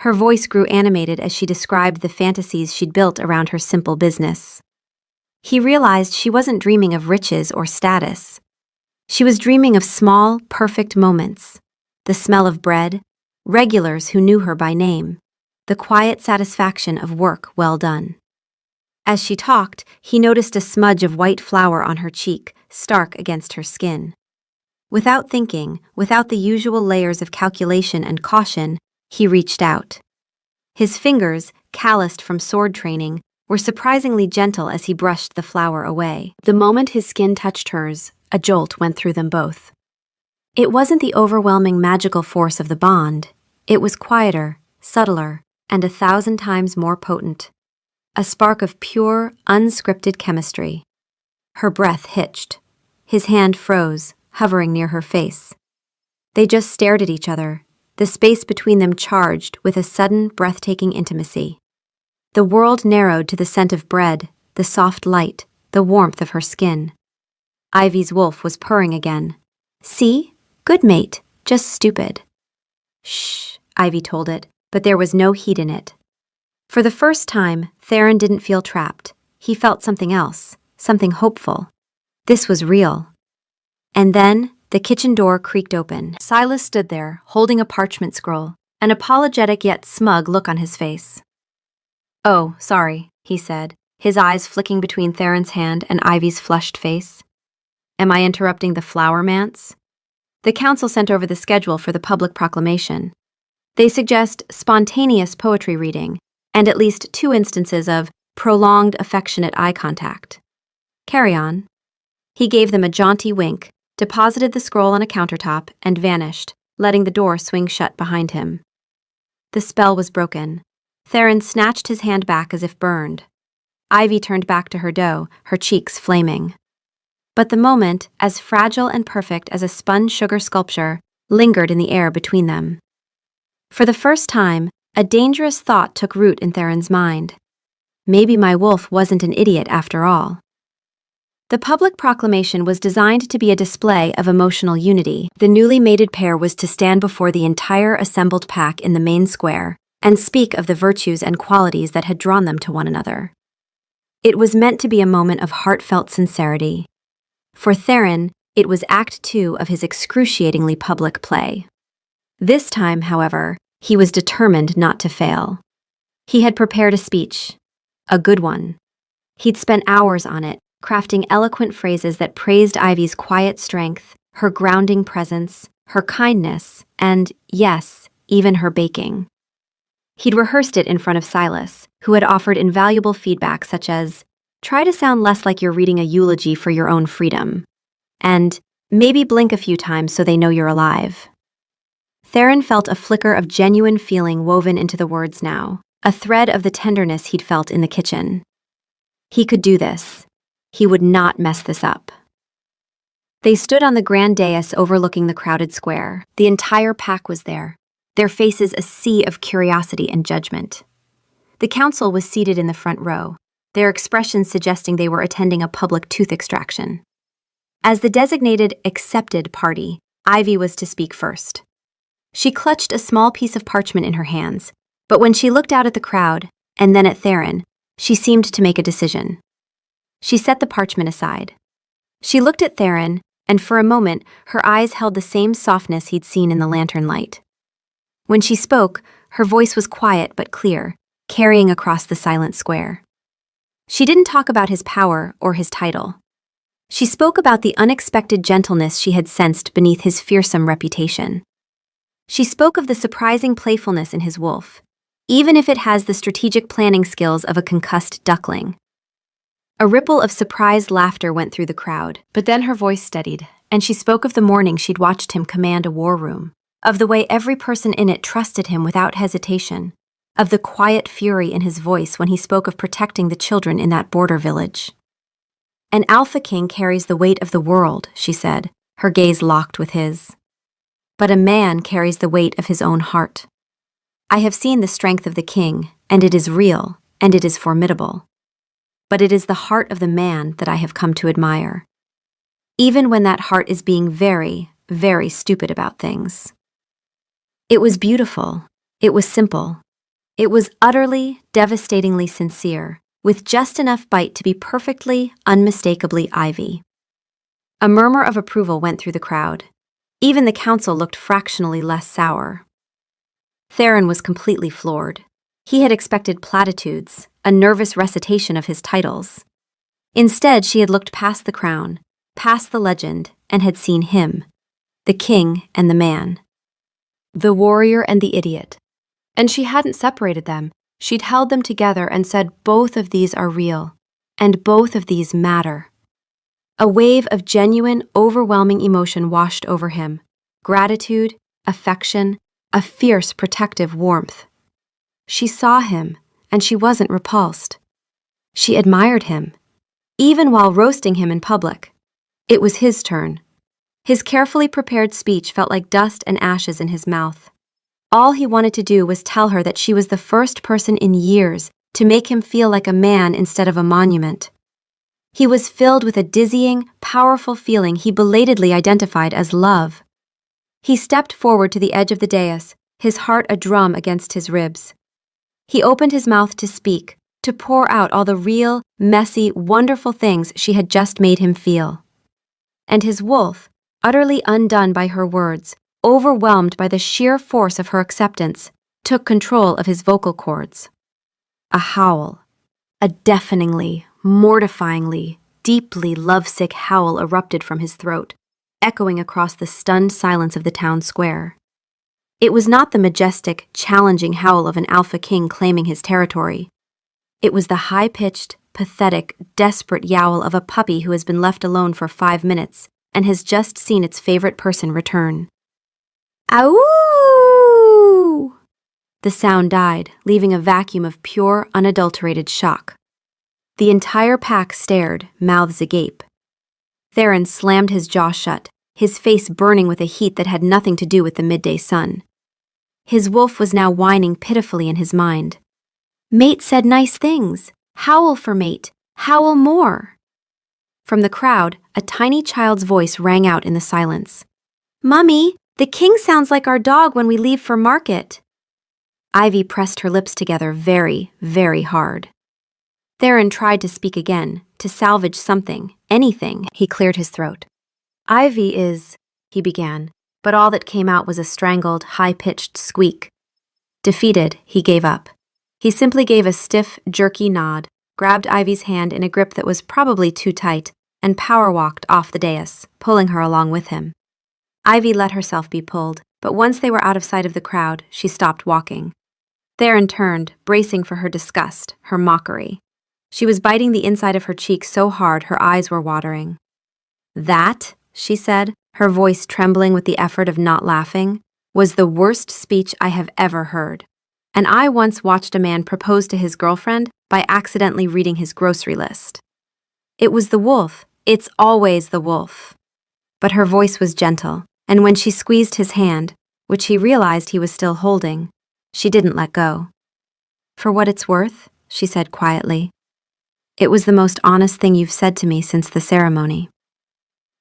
Her voice grew animated as she described the fantasies she'd built around her simple business. He realized she wasn't dreaming of riches or status. She was dreaming of small, perfect moments. The smell of bread, regulars who knew her by name, the quiet satisfaction of work well done. As she talked, he noticed a smudge of white flour on her cheek, stark against her skin. Without thinking, without the usual layers of calculation and caution, he reached out. His fingers, calloused from sword training, were surprisingly gentle as he brushed the flour away. The moment his skin touched hers, a jolt went through them both. It wasn't the overwhelming magical force of the bond. It was quieter, subtler, and 1,000 times more potent. A spark of pure, unscripted chemistry. Her breath hitched. His hand froze, hovering near her face. They just stared at each other, the space between them charged with a sudden, breathtaking intimacy. The world narrowed to the scent of bread, the soft light, the warmth of her skin. Ivy's wolf was purring again. "See? Good mate, just stupid." "Shh," Ivy told it, but there was no heat in it. For the first time, Theron didn't feel trapped. He felt something else, something hopeful. This was real. And then, the kitchen door creaked open. Silas stood there, holding a parchment scroll, an apologetic yet smug look on his face. "Oh, sorry," he said, his eyes flicking between Theron's hand and Ivy's flushed face. "Am I interrupting the flower manse?" The council sent over the schedule for the public proclamation. They suggest spontaneous poetry reading, and at least 2 instances of prolonged affectionate eye contact. Carry on. He gave them a jaunty wink, deposited the scroll on a countertop, and vanished, letting the door swing shut behind him. The spell was broken. Theron snatched his hand back as if burned. Ivy turned back to her dough, her cheeks flaming. But the moment, as fragile and perfect as a spun sugar sculpture, lingered in the air between them. For the first time, a dangerous thought took root in Theron's mind. Maybe my wolf wasn't an idiot after all. The public proclamation was designed to be a display of emotional unity. The newly mated pair was to stand before the entire assembled pack in the main square and speak of the virtues and qualities that had drawn them to one another. It was meant to be a moment of heartfelt sincerity. For Theron, it was Act 2 of his excruciatingly public play. This time, however, he was determined not to fail. He had prepared a speech. A good one. He'd spent hours on it, crafting eloquent phrases that praised Ivy's quiet strength, her grounding presence, her kindness, and, yes, even her baking. He'd rehearsed it in front of Silas, who had offered invaluable feedback such as, "Try to sound less like you're reading a eulogy for your own freedom," and "Maybe blink a few times so they know you're alive." Theron felt a flicker of genuine feeling woven into the words now, a thread of the tenderness he'd felt in the kitchen. He could do this. He would not mess this up. They stood on the grand dais overlooking the crowded square. The entire pack was there, their faces a sea of curiosity and judgment. The council was seated in the front row, their expressions suggesting they were attending a public tooth extraction. As the designated accepted party, Ivy was to speak first. She clutched a small piece of parchment in her hands, but when she looked out at the crowd, and then at Theron, she seemed to make a decision. She set the parchment aside. She looked at Theron, and for a moment, her eyes held the same softness he'd seen in the lantern light. When she spoke, her voice was quiet but clear, carrying across the silent square. She didn't talk about his power or his title. She spoke about the unexpected gentleness she had sensed beneath his fearsome reputation. She spoke of the surprising playfulness in his wolf, even if it has the strategic planning skills of a concussed duckling. A ripple of surprised laughter went through the crowd, but then her voice steadied, and she spoke of the morning she'd watched him command a war room, of the way every person in it trusted him without hesitation, of the quiet fury in his voice when he spoke of protecting the children in that border village. "An Alpha King carries the weight of the world," she said, her gaze locked with his. "But a man carries the weight of his own heart. I have seen the strength of the king, and it is real, and it is formidable. But it is the heart of the man that I have come to admire. Even when that heart is being very, very stupid about things." It was beautiful. It was simple. It was utterly, devastatingly sincere, with just enough bite to be perfectly, unmistakably Ivy. A murmur of approval went through the crowd. Even the council looked fractionally less sour. Theron was completely floored. He had expected platitudes, a nervous recitation of his titles. Instead, she had looked past the crown, past the legend, and had seen him, the king and the man, the warrior and the idiot. And she hadn't separated them. She'd held them together and said both of these are real, and both of these matter. A wave of genuine, overwhelming emotion washed over him. Gratitude, affection, a fierce, protective warmth. She saw him, and she wasn't repulsed. She admired him, even while roasting him in public. It was his turn. His carefully prepared speech felt like dust and ashes in his mouth. All he wanted to do was tell her that she was the first person in years to make him feel like a man instead of a monument. He was filled with a dizzying, powerful feeling he belatedly identified as love. He stepped forward to the edge of the dais, his heart a drum against his ribs. He opened his mouth to speak, to pour out all the real, messy, wonderful things she had just made him feel. And his wolf, utterly undone by her words, overwhelmed by the sheer force of her acceptance, took control of his vocal cords. A howl, a deafeningly, mortifyingly, deeply lovesick howl erupted from his throat, echoing across the stunned silence of the town square. It was not the majestic, challenging howl of an alpha king claiming his territory. It was the high-pitched, pathetic, desperate yowl of a puppy who has been left alone for 5 minutes and has just seen its favorite person return. Ow! The sound died, leaving a vacuum of pure, unadulterated shock. The entire pack stared, mouths agape. Theron slammed his jaw shut, his face burning with a heat that had nothing to do with the midday sun. His wolf was now whining pitifully in his mind. Mate said nice things. Howl for mate. Howl more. From the crowd, a tiny child's voice rang out in the silence. Mummy, the king sounds like our dog when we leave for market. Ivy pressed her lips together very, very hard. Theron tried to speak again, to salvage something, anything. He cleared his throat. Ivy is, he began, but all that came out was a strangled, high-pitched squeak. Defeated, he gave up. He simply gave a stiff, jerky nod, grabbed Ivy's hand in a grip that was probably too tight, and power-walked off the dais, pulling her along with him. Ivy let herself be pulled, but once they were out of sight of the crowd, she stopped walking. Theron turned, bracing for her disgust, her mockery. She was biting the inside of her cheek so hard her eyes were watering. That, she said, her voice trembling with the effort of not laughing, was the worst speech I have ever heard. And I once watched a man propose to his girlfriend by accidentally reading his grocery list. It was the wolf. It's always the wolf. But her voice was gentle, and when she squeezed his hand, which he realized he was still holding, she didn't let go. For what it's worth, she said quietly, it was the most honest thing you've said to me since the ceremony.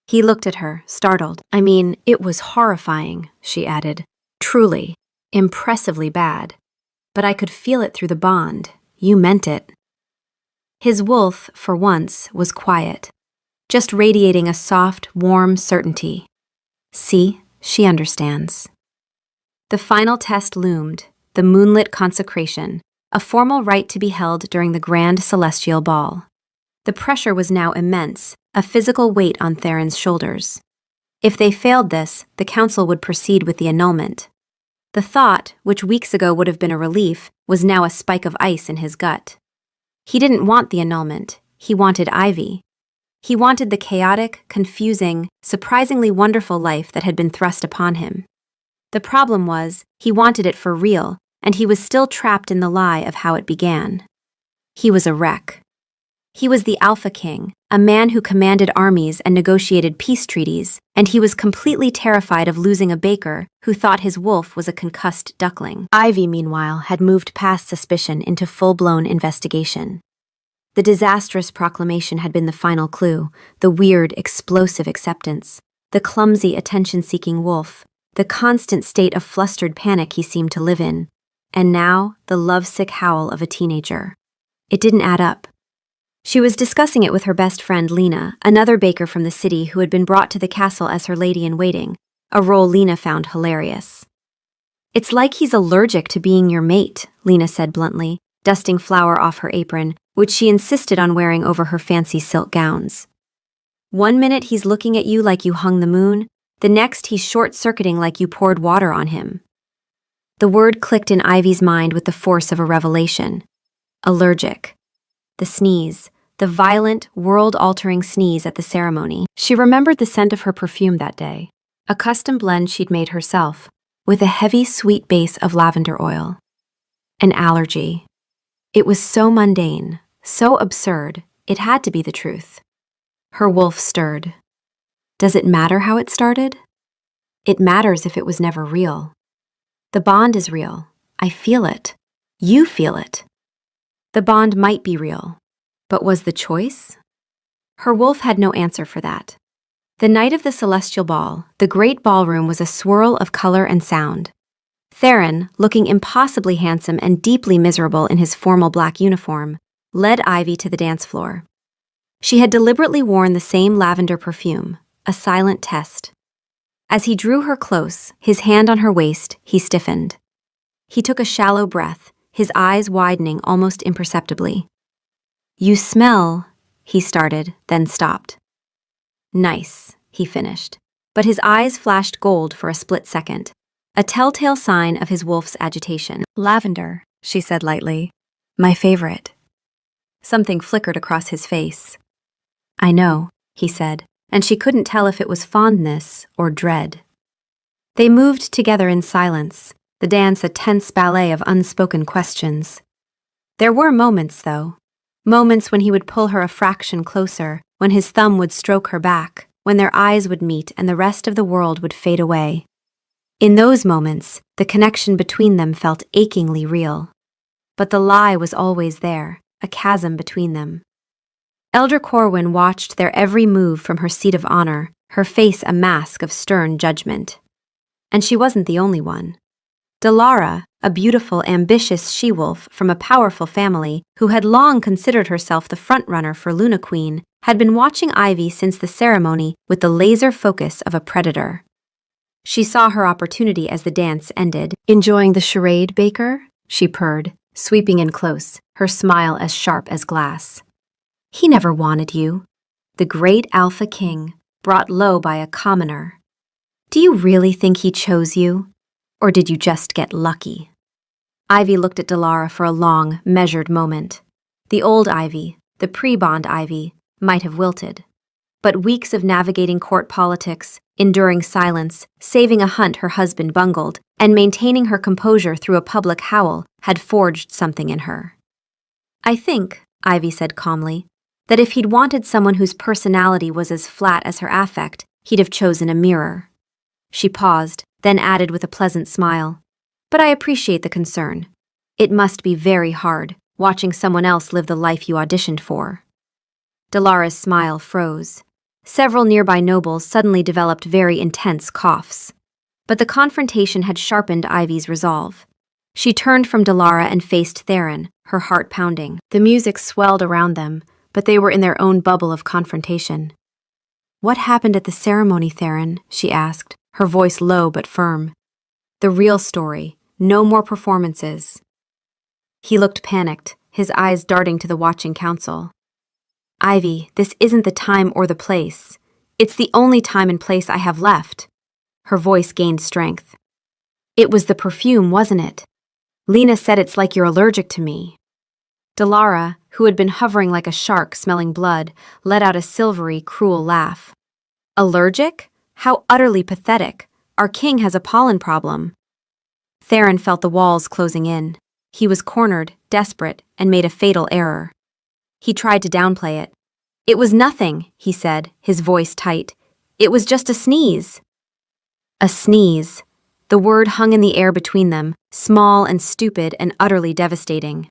He looked at her, startled. I mean, it was horrifying, she added. Truly, impressively bad. But I could feel it through the bond. You meant it. His wolf, for once, was quiet, just radiating a soft, warm certainty. See, she understands. The final test loomed, the moonlit consecration, a formal rite to be held during the grand celestial ball. The pressure was now immense, a physical weight on Theron's shoulders. If they failed this, the council would proceed with the annulment. The thought, which weeks ago would have been a relief, was now a spike of ice in his gut. He didn't want the annulment. He wanted Ivy. He wanted the chaotic, confusing, surprisingly wonderful life that had been thrust upon him. The problem was, he wanted it for real, and he was still trapped in the lie of how it began. He was a wreck. He was the Alpha King, a man who commanded armies and negotiated peace treaties, and he was completely terrified of losing a baker who thought his wolf was a concussed duckling. Ivy, meanwhile, had moved past suspicion into full-blown investigation. The disastrous proclamation had been the final clue, the weird, explosive acceptance, the clumsy, attention-seeking wolf, the constant state of flustered panic he seemed to live in, and now the lovesick howl of a teenager. It didn't add up. She was discussing it with her best friend Lena, another baker from the city who had been brought to the castle as her lady-in-waiting, a role Lena found hilarious. "It's like he's allergic to being your mate," Lena said bluntly, dusting flour off her apron, which she insisted on wearing over her fancy silk gowns. "One minute he's looking at you like you hung the moon, the next he's short-circuiting like you poured water on him." The word clicked in Ivy's mind with the force of a revelation. Allergic. The sneeze, the violent, world-altering sneeze at the ceremony. She remembered the scent of her perfume that day, a custom blend she'd made herself, with a heavy, sweet base of lavender oil. An allergy. It was so mundane, so absurd, it had to be the truth. Her wolf stirred. Does it matter how it started? It matters if it was never real. The bond is real. I feel it. You feel it. The bond might be real, but was the choice? Her wolf had no answer for that. The night of the celestial ball, the great ballroom was a swirl of color and sound. Theron, looking impossibly handsome and deeply miserable in his formal black uniform, led Ivy to the dance floor. She had deliberately worn the same lavender perfume, a silent test. As he drew her close, his hand on her waist, he stiffened. He took a shallow breath, his eyes widening almost imperceptibly. "You smell," he started, then stopped. "Nice," he finished, but his eyes flashed gold for a split second, a telltale sign of his wolf's agitation. "Lavender," she said lightly. "My favorite." Something flickered across his face. "I know," he said, and she couldn't tell if it was fondness or dread. They moved together in silence, the dance a tense ballet of unspoken questions. There were moments, though. Moments when he would pull her a fraction closer, when his thumb would stroke her back, when their eyes would meet and the rest of the world would fade away. In those moments, the connection between them felt achingly real. But the lie was always there, a chasm between them. Elder Corwin watched their every move from her seat of honor, her face a mask of stern judgment. And she wasn't the only one. Delara, a beautiful, ambitious she-wolf from a powerful family who had long considered herself the frontrunner for Luna Queen, had been watching Ivy since the ceremony with the laser focus of a predator. She saw her opportunity as the dance ended. "Enjoying the charade, Baker?" she purred, sweeping in close, her smile as sharp as glass. "He never wanted you. The great Alpha King, brought low by a commoner. Do you really think he chose you? Or did you just get lucky?" Ivy looked at Delara for a long, measured moment. The old Ivy, the pre-bond Ivy, might have wilted. But weeks of navigating court politics, enduring silence, saving a hunt her husband bungled, and maintaining her composure through a public howl had forged something in her. "I think," Ivy said calmly, "that if he'd wanted someone whose personality was as flat as her affect, he'd have chosen a mirror." She paused, then added with a pleasant smile, "But I appreciate the concern. It must be very hard, watching someone else live the life you auditioned for." Delara's smile froze. Several nearby nobles suddenly developed very intense coughs. But the confrontation had sharpened Ivy's resolve. She turned from Delara and faced Theron, her heart pounding. The music swelled around them, but they were in their own bubble of confrontation. "What happened at the ceremony, Theron?" she asked, her voice low but firm. "The real story, no more performances." He looked panicked, his eyes darting to the watching council. "Ivy, this isn't the time or the place. It's the only time and place I have left." Her voice gained strength. "It was the perfume, wasn't it? Lena said it's like you're allergic to me." Delara, who had been hovering like a shark smelling blood, let out a silvery, cruel laugh. "Allergic? How utterly pathetic. Our king has a pollen problem." Theron felt the walls closing in. He was cornered, desperate, and made a fatal error. He tried to downplay it. "It was nothing," he said, his voice tight. "It was just a sneeze." A sneeze. The word hung in the air between them, small and stupid and utterly devastating.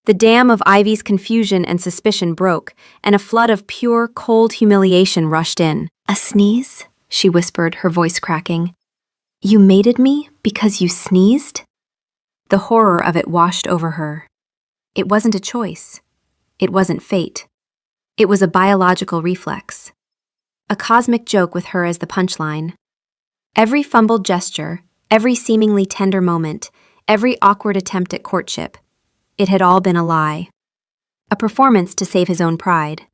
The dam of Ivy's confusion and suspicion broke, and a flood of pure, cold humiliation rushed in. "A sneeze?" she whispered, her voice cracking. You mated me because you sneezed? The horror of it washed over her. It wasn't a choice. It wasn't fate. It was a biological reflex. A cosmic joke with her as the punchline. Every fumbled gesture, every seemingly tender moment, every awkward attempt at courtship, it had all been a lie. A performance to save his own pride.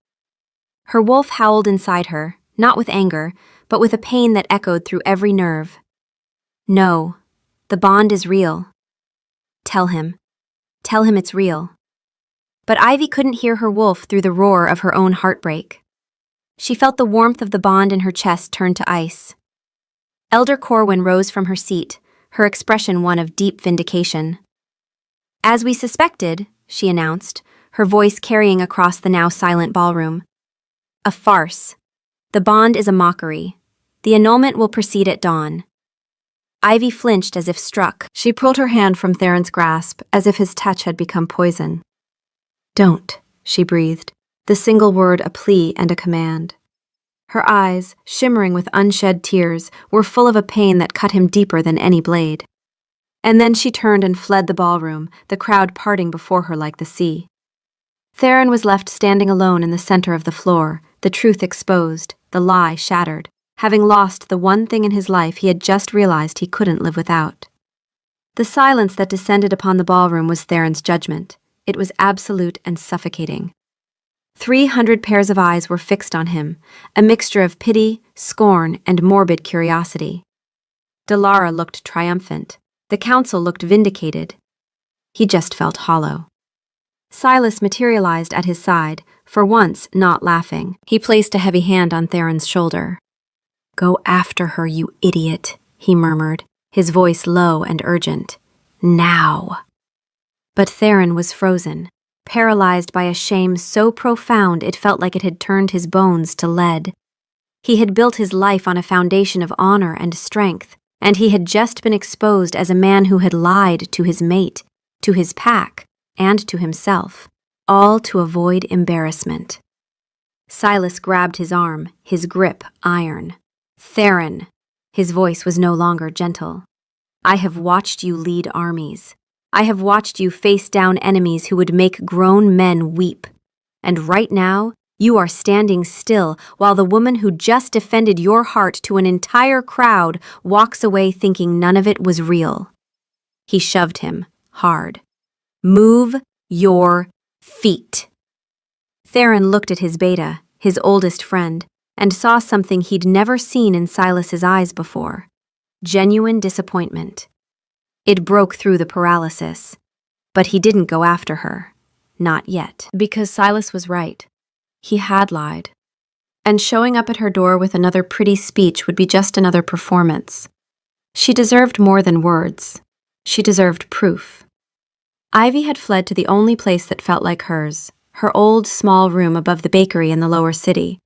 Her wolf howled inside her, not with anger, but with a pain that echoed through every nerve. No, the bond is real. Tell him. Tell him it's real. But Ivy couldn't hear her wolf through the roar of her own heartbreak. She felt the warmth of the bond in her chest turn to ice. Elder Corwin rose from her seat, her expression one of deep vindication. As we suspected, she announced, her voice carrying across the now silent ballroom. A farce. The bond is a mockery. The annulment will proceed at dawn. Ivy flinched as if struck. She pulled her hand from Theron's grasp, as if his touch had become poison. Don't, she breathed, the single word a plea and a command. Her eyes, shimmering with unshed tears, were full of a pain that cut him deeper than any blade. And then she turned and fled the ballroom, the crowd parting before her like the sea. Theron was left standing alone in the center of the floor, the truth exposed, the lie shattered, having lost the one thing in his life he had just realized he couldn't live without. The silence that descended upon the ballroom was Theron's judgment. It was absolute and suffocating. 300 pairs of eyes were fixed on him, a mixture of pity, scorn, and morbid curiosity. Delara looked triumphant. The council looked vindicated. He just felt hollow. Silas materialized at his side, for once not laughing. He placed a heavy hand on Theron's shoulder. Go after her, you idiot, he murmured, his voice low and urgent. Now. But Theron was frozen, paralyzed by a shame so profound it felt like it had turned his bones to lead. He had built his life on a foundation of honor and strength, and he had just been exposed as a man who had lied to his mate, to his pack, and to himself, all to avoid embarrassment. Silas grabbed his arm, his grip iron. Theron, his voice was no longer gentle. I have watched you lead armies. I have watched you face down enemies who would make grown men weep. And right now, you are standing still while the woman who just defended your heart to an entire crowd walks away thinking none of it was real. He shoved him, hard. Move your feet. Theron looked at his beta, his oldest friend, and saw something he'd never seen in Silas's eyes before. Genuine disappointment. It broke through the paralysis. But he didn't go after her. Not yet. Because Silas was right. He had lied. And showing up at her door with another pretty speech would be just another performance. She deserved more than words. She deserved proof. Ivy had fled to the only place that felt like hers, her old, small room above the bakery in the lower city.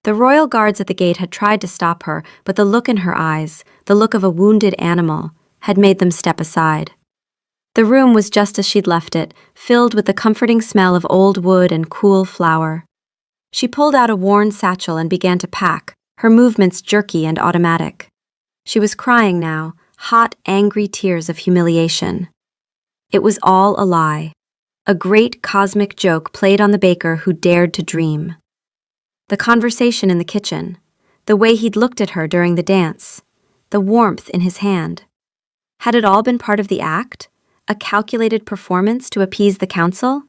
The royal guards at the gate had tried to stop her, but the look in her eyes, the look of a wounded animal, had made them step aside. The room was just as she'd left it, filled with the comforting smell of old wood and cool flour. She pulled out a worn satchel and began to pack, her movements jerky and automatic. She was crying now, hot, angry tears of humiliation. It was all a lie, a great cosmic joke played on the baker who dared to dream. The conversation in the kitchen, the way he'd looked at her during the dance, the warmth in his hand. Had it all been part of the act? A calculated performance to appease the council?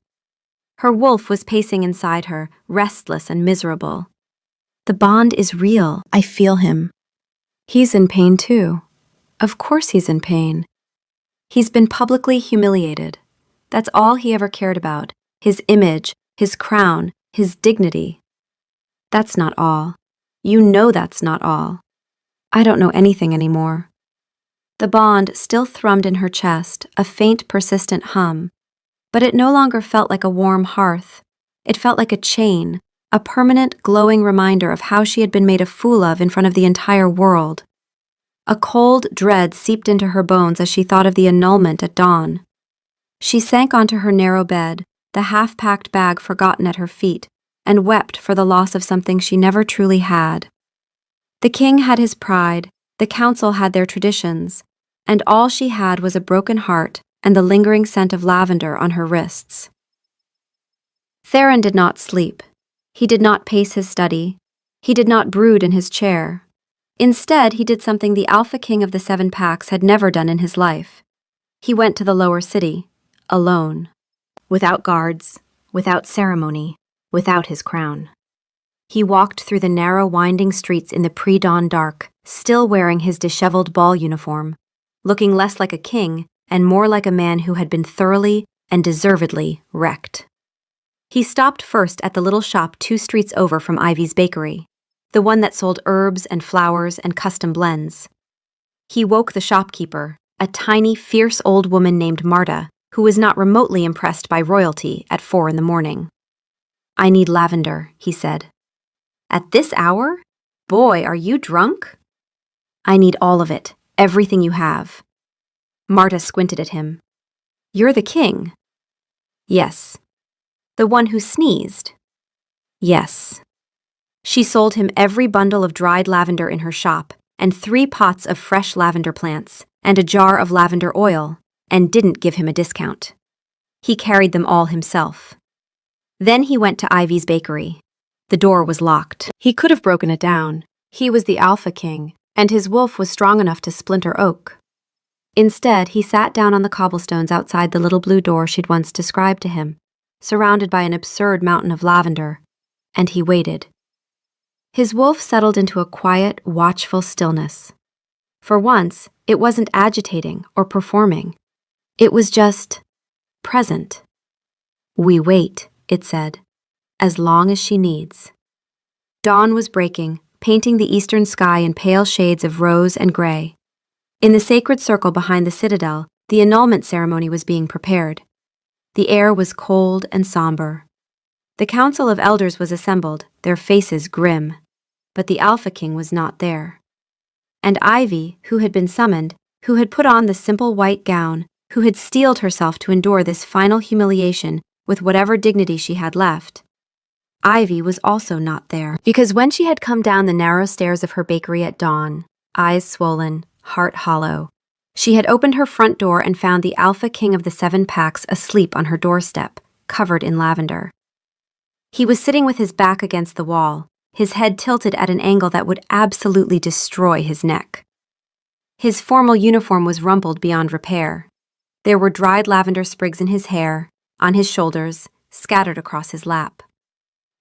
Her wolf was pacing inside her, restless and miserable. The bond is real. I feel him. He's in pain too. Of course he's in pain. He's been publicly humiliated. That's all he ever cared about. His image, his crown, his dignity. That's not all. You know that's not all. I don't know anything anymore. The bond still thrummed in her chest, a faint, persistent hum. But it no longer felt like a warm hearth. It felt like a chain, a permanent, glowing reminder of how she had been made a fool of in front of the entire world. A cold dread seeped into her bones as she thought of the annulment at dawn. She sank onto her narrow bed, the half-packed bag forgotten at her feet, and wept for the loss of something she never truly had. The king had his pride, The council had their traditions, and all she had was a broken heart and the lingering scent of lavender on her wrists. Theron did not sleep. He did not pace his study. He did not brood in his chair. Instead, he did something the Alpha King of the Seven Packs had never done in his life. He went to the lower city, alone, without guards, without ceremony, without his crown. He walked through the narrow, winding streets in the pre-dawn dark, still wearing his disheveled ball uniform, looking less like a king and more like a man who had been thoroughly and deservedly wrecked. He stopped first at the little shop 2 streets over from Ivy's bakery, the one that sold herbs and flowers and custom blends. He woke the shopkeeper, a tiny, fierce old woman named Marta, who was not remotely impressed by royalty at 4 in the morning. "I need lavender," he said. "At this hour? Boy, are you drunk?" "I need all of it, everything you have." Marta squinted at him. "You're the king." "Yes." "The one who sneezed?" "Yes." She sold him every bundle of dried lavender in her shop, and 3 pots of fresh lavender plants, and a jar of lavender oil, and didn't give him a discount. He carried them all himself. Then he went to Ivy's bakery. The door was locked. He could have broken it down. He was the Alpha King, and his wolf was strong enough to splinter oak. Instead, he sat down on the cobblestones outside the little blue door she'd once described to him, surrounded by an absurd mountain of lavender, and he waited. His wolf settled into a quiet, watchful stillness. For once, it wasn't agitating or performing. It was just present. "We wait," it said, "as long as she needs." Dawn was breaking, painting the eastern sky in pale shades of rose and gray. In the sacred circle behind the citadel, the annulment ceremony was being prepared. The air was cold and somber. The council of elders was assembled, their faces grim, but the Alpha King was not there. And Ivy, who had been summoned, who had put on the simple white gown, who had steeled herself to endure this final humiliation with whatever dignity she had left, Ivy was also not there, because when she had come down the narrow stairs of her bakery at dawn, eyes swollen, heart hollow, she had opened her front door and found the Alpha King of the Seven Packs asleep on her doorstep, covered in lavender. He was sitting with his back against the wall, his head tilted at an angle that would absolutely destroy his neck. His formal uniform was rumpled beyond repair. There were dried lavender sprigs in his hair, on his shoulders, scattered across his lap.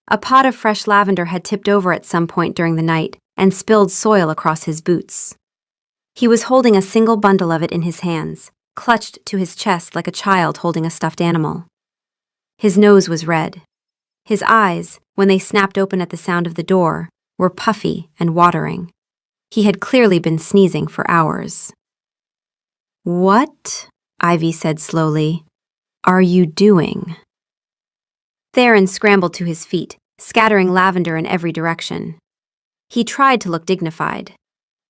A pot of fresh lavender had tipped over at some point during the night and spilled soil across his boots. He was holding a single bundle of it in his hands, clutched to his chest like a child holding a stuffed animal. His nose was red. His eyes, when they snapped open at the sound of the door, were puffy and watering. He had clearly been sneezing for hours. "What," Ivy said slowly, "are you doing?" Theron scrambled to his feet, scattering lavender in every direction. He tried to look dignified.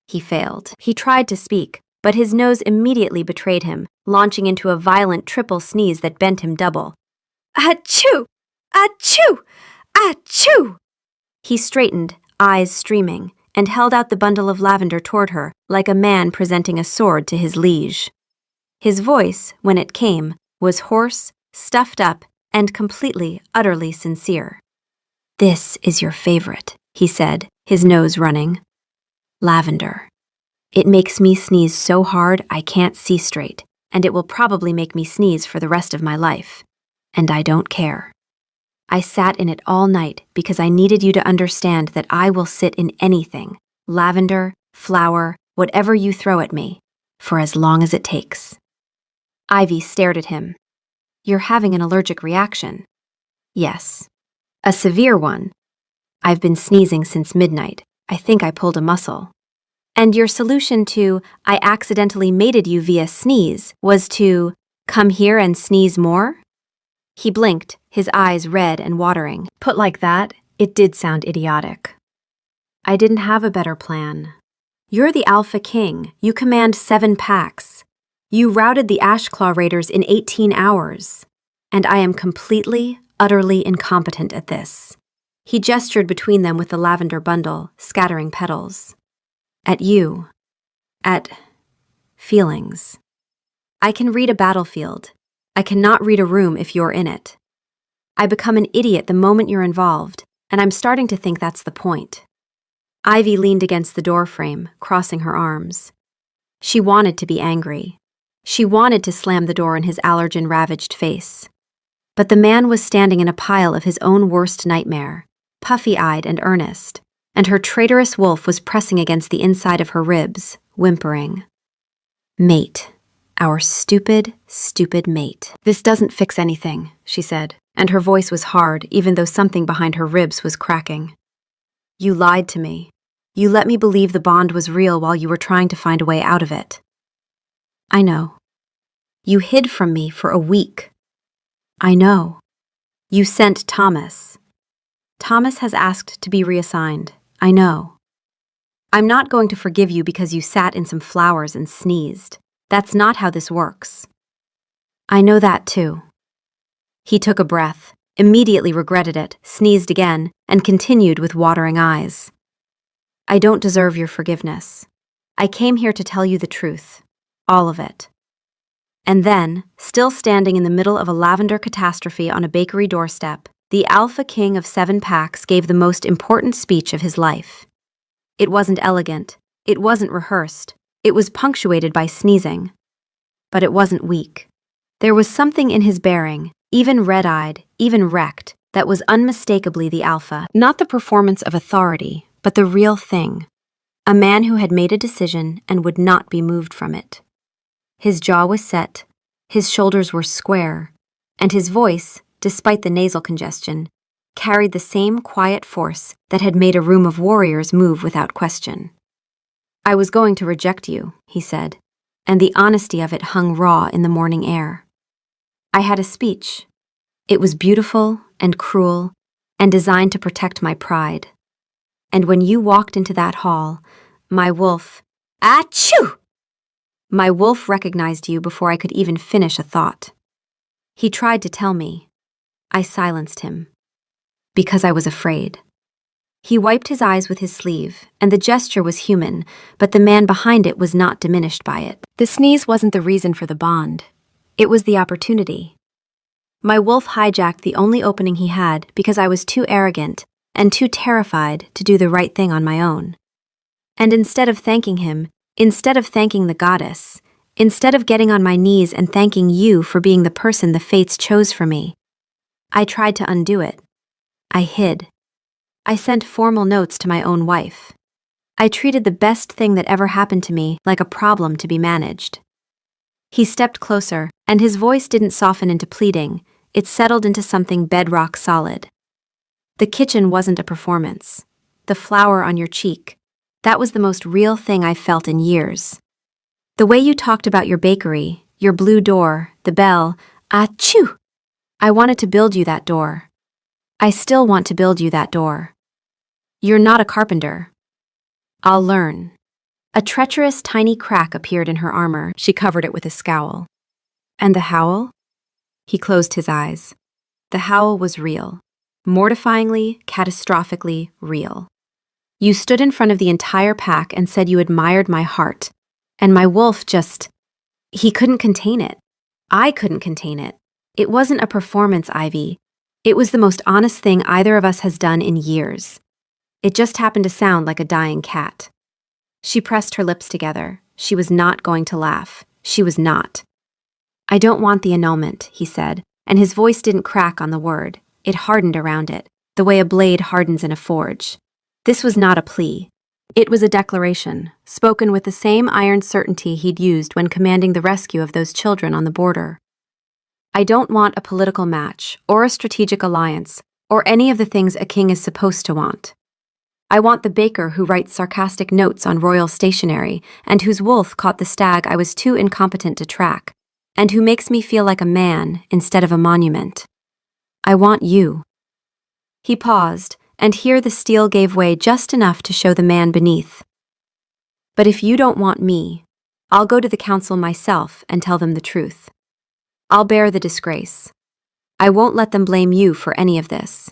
He failed. He tried to speak, but his nose immediately betrayed him, launching into a violent triple sneeze that bent him double. "Achoo! Achoo! Achoo!" He straightened, eyes streaming, and held out the bundle of lavender toward her, like a man presenting a sword to his liege. His voice, when it came, was hoarse, stuffed up, and completely, utterly sincere. "This is your favorite," he said, his nose running. "Lavender. It makes me sneeze so hard I can't see straight, and it will probably make me sneeze for the rest of my life. And I don't care. I sat in it all night because I needed you to understand that I will sit in anything, lavender, flower, whatever you throw at me, for as long as it takes." Ivy stared at him. "You're having an allergic reaction." "Yes. A severe one. I've been sneezing since midnight. I think I pulled a muscle." "And your solution to, I accidentally mated you via sneeze, was to come here and sneeze more?" He blinked, his eyes red and watering. Put like that, it did sound idiotic. "I didn't have a better plan. You're the Alpha King. You command 7 packs. You routed the Ashclaw Raiders in 18 hours. And I am completely, utterly incompetent at this." He gestured between them with the lavender bundle, scattering petals. "At you. at feelings. I can read a battlefield. I cannot read a room if you're in it. I become an idiot the moment you're involved, and I'm starting to think that's the point. Ivy leaned against the doorframe, crossing her arms. She wanted to be angry. She wanted to slam the door in his allergen-ravaged face. But the man was standing in a pile of his own worst nightmare, puffy-eyed and earnest, and her traitorous wolf was pressing against the inside of her ribs, whimpering. Mate. Our stupid, stupid mate. This doesn't fix anything, she said, and her voice was hard even though something behind her ribs was cracking. You lied to me. You let me believe the bond was real while you were trying to find a way out of it. I know. You hid from me for a week. I know. You sent Thomas. Thomas has asked to be reassigned. I know. I'm not going to forgive you because you sat in some flowers and sneezed. That's not how this works. I know that too. He took a breath, immediately regretted it, sneezed again, and continued with watering eyes. I don't deserve your forgiveness. I came here to tell you the truth. All of it. And then, still standing in the middle of a lavender catastrophe on a bakery doorstep, the Alpha King of 7 Packs gave the most important speech of his life. It wasn't elegant. It wasn't rehearsed. It was punctuated by sneezing. But it wasn't weak. There was something in his bearing, even red-eyed, even wrecked, that was unmistakably the alpha. Not the performance of authority, but the real thing. A man who had made a decision and would not be moved from it. His jaw was set, his shoulders were square, and his voice, despite the nasal congestion, carried the same quiet force that had made a room of warriors move without question. I was going to reject you, he said, and the honesty of it hung raw in the morning air. I had a speech. It was beautiful and cruel and designed to protect my pride. And when you walked into that hall, my wolf, achoo! My wolf recognized you before I could even finish a thought. He tried to tell me. I silenced him. Because I was afraid. He wiped his eyes with his sleeve, and the gesture was human, but the man behind it was not diminished by it. The sneeze wasn't the reason for the bond. It was the opportunity. My wolf hijacked the only opening he had because I was too arrogant and too terrified to do the right thing on my own. And instead of thanking him, instead of thanking the goddess, instead of getting on my knees and thanking you for being the person the fates chose for me, I tried to undo it. I hid. I sent formal notes to my own wife. I treated the best thing that ever happened to me like a problem to be managed. He stepped closer, and his voice didn't soften into pleading, it settled into something bedrock solid. The kitchen wasn't a performance. The flower on your cheek, that was the most real thing I've felt in years. The way you talked about your bakery, your blue door, the bell, achoo! I wanted to build you that door. I still want to build you that door. You're not a carpenter. I'll learn. A treacherous tiny crack appeared in her armor. She covered it with a scowl. And the howl? He closed his eyes. The howl was real. Mortifyingly, catastrophically real. You stood in front of the entire pack and said you admired my heart. And my wolf just... He couldn't contain it. I couldn't contain it. It wasn't a performance, Ivy. It was the most honest thing either of us has done in years. It just happened to sound like a dying cat. She pressed her lips together. She was not going to laugh. She was not. I don't want the annulment, he said, and his voice didn't crack on the word. It hardened around it, the way a blade hardens in a forge. This was not a plea. It was a declaration, spoken with the same iron certainty he'd used when commanding the rescue of those children on the border. I don't want a political match, or a strategic alliance, or any of the things a king is supposed to want. I want the baker who writes sarcastic notes on royal stationery and whose wolf caught the stag I was too incompetent to track, and who makes me feel like a man instead of a monument. I want you. He paused, and here the steel gave way just enough to show the man beneath. But if you don't want me, I'll go to the council myself and tell them the truth. I'll bear the disgrace. I won't let them blame you for any of this.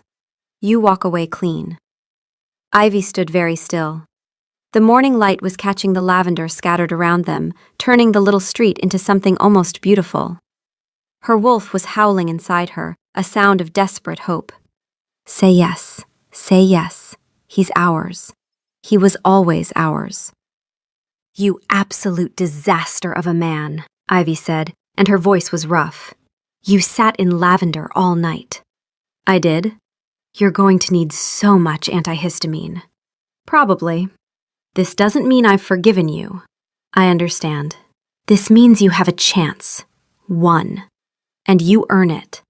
You walk away clean. Ivy stood very still. The morning light was catching the lavender scattered around them, turning the little street into something almost beautiful. Her wolf was howling inside her, a sound of desperate hope. Say yes. Say yes. He's ours. He was always ours. You absolute disaster of a man, Ivy said, and her voice was rough. You sat in lavender all night. I did. You're going to need so much antihistamine. Probably. This doesn't mean I've forgiven you. I understand. This means you have a chance. One. And you earn it.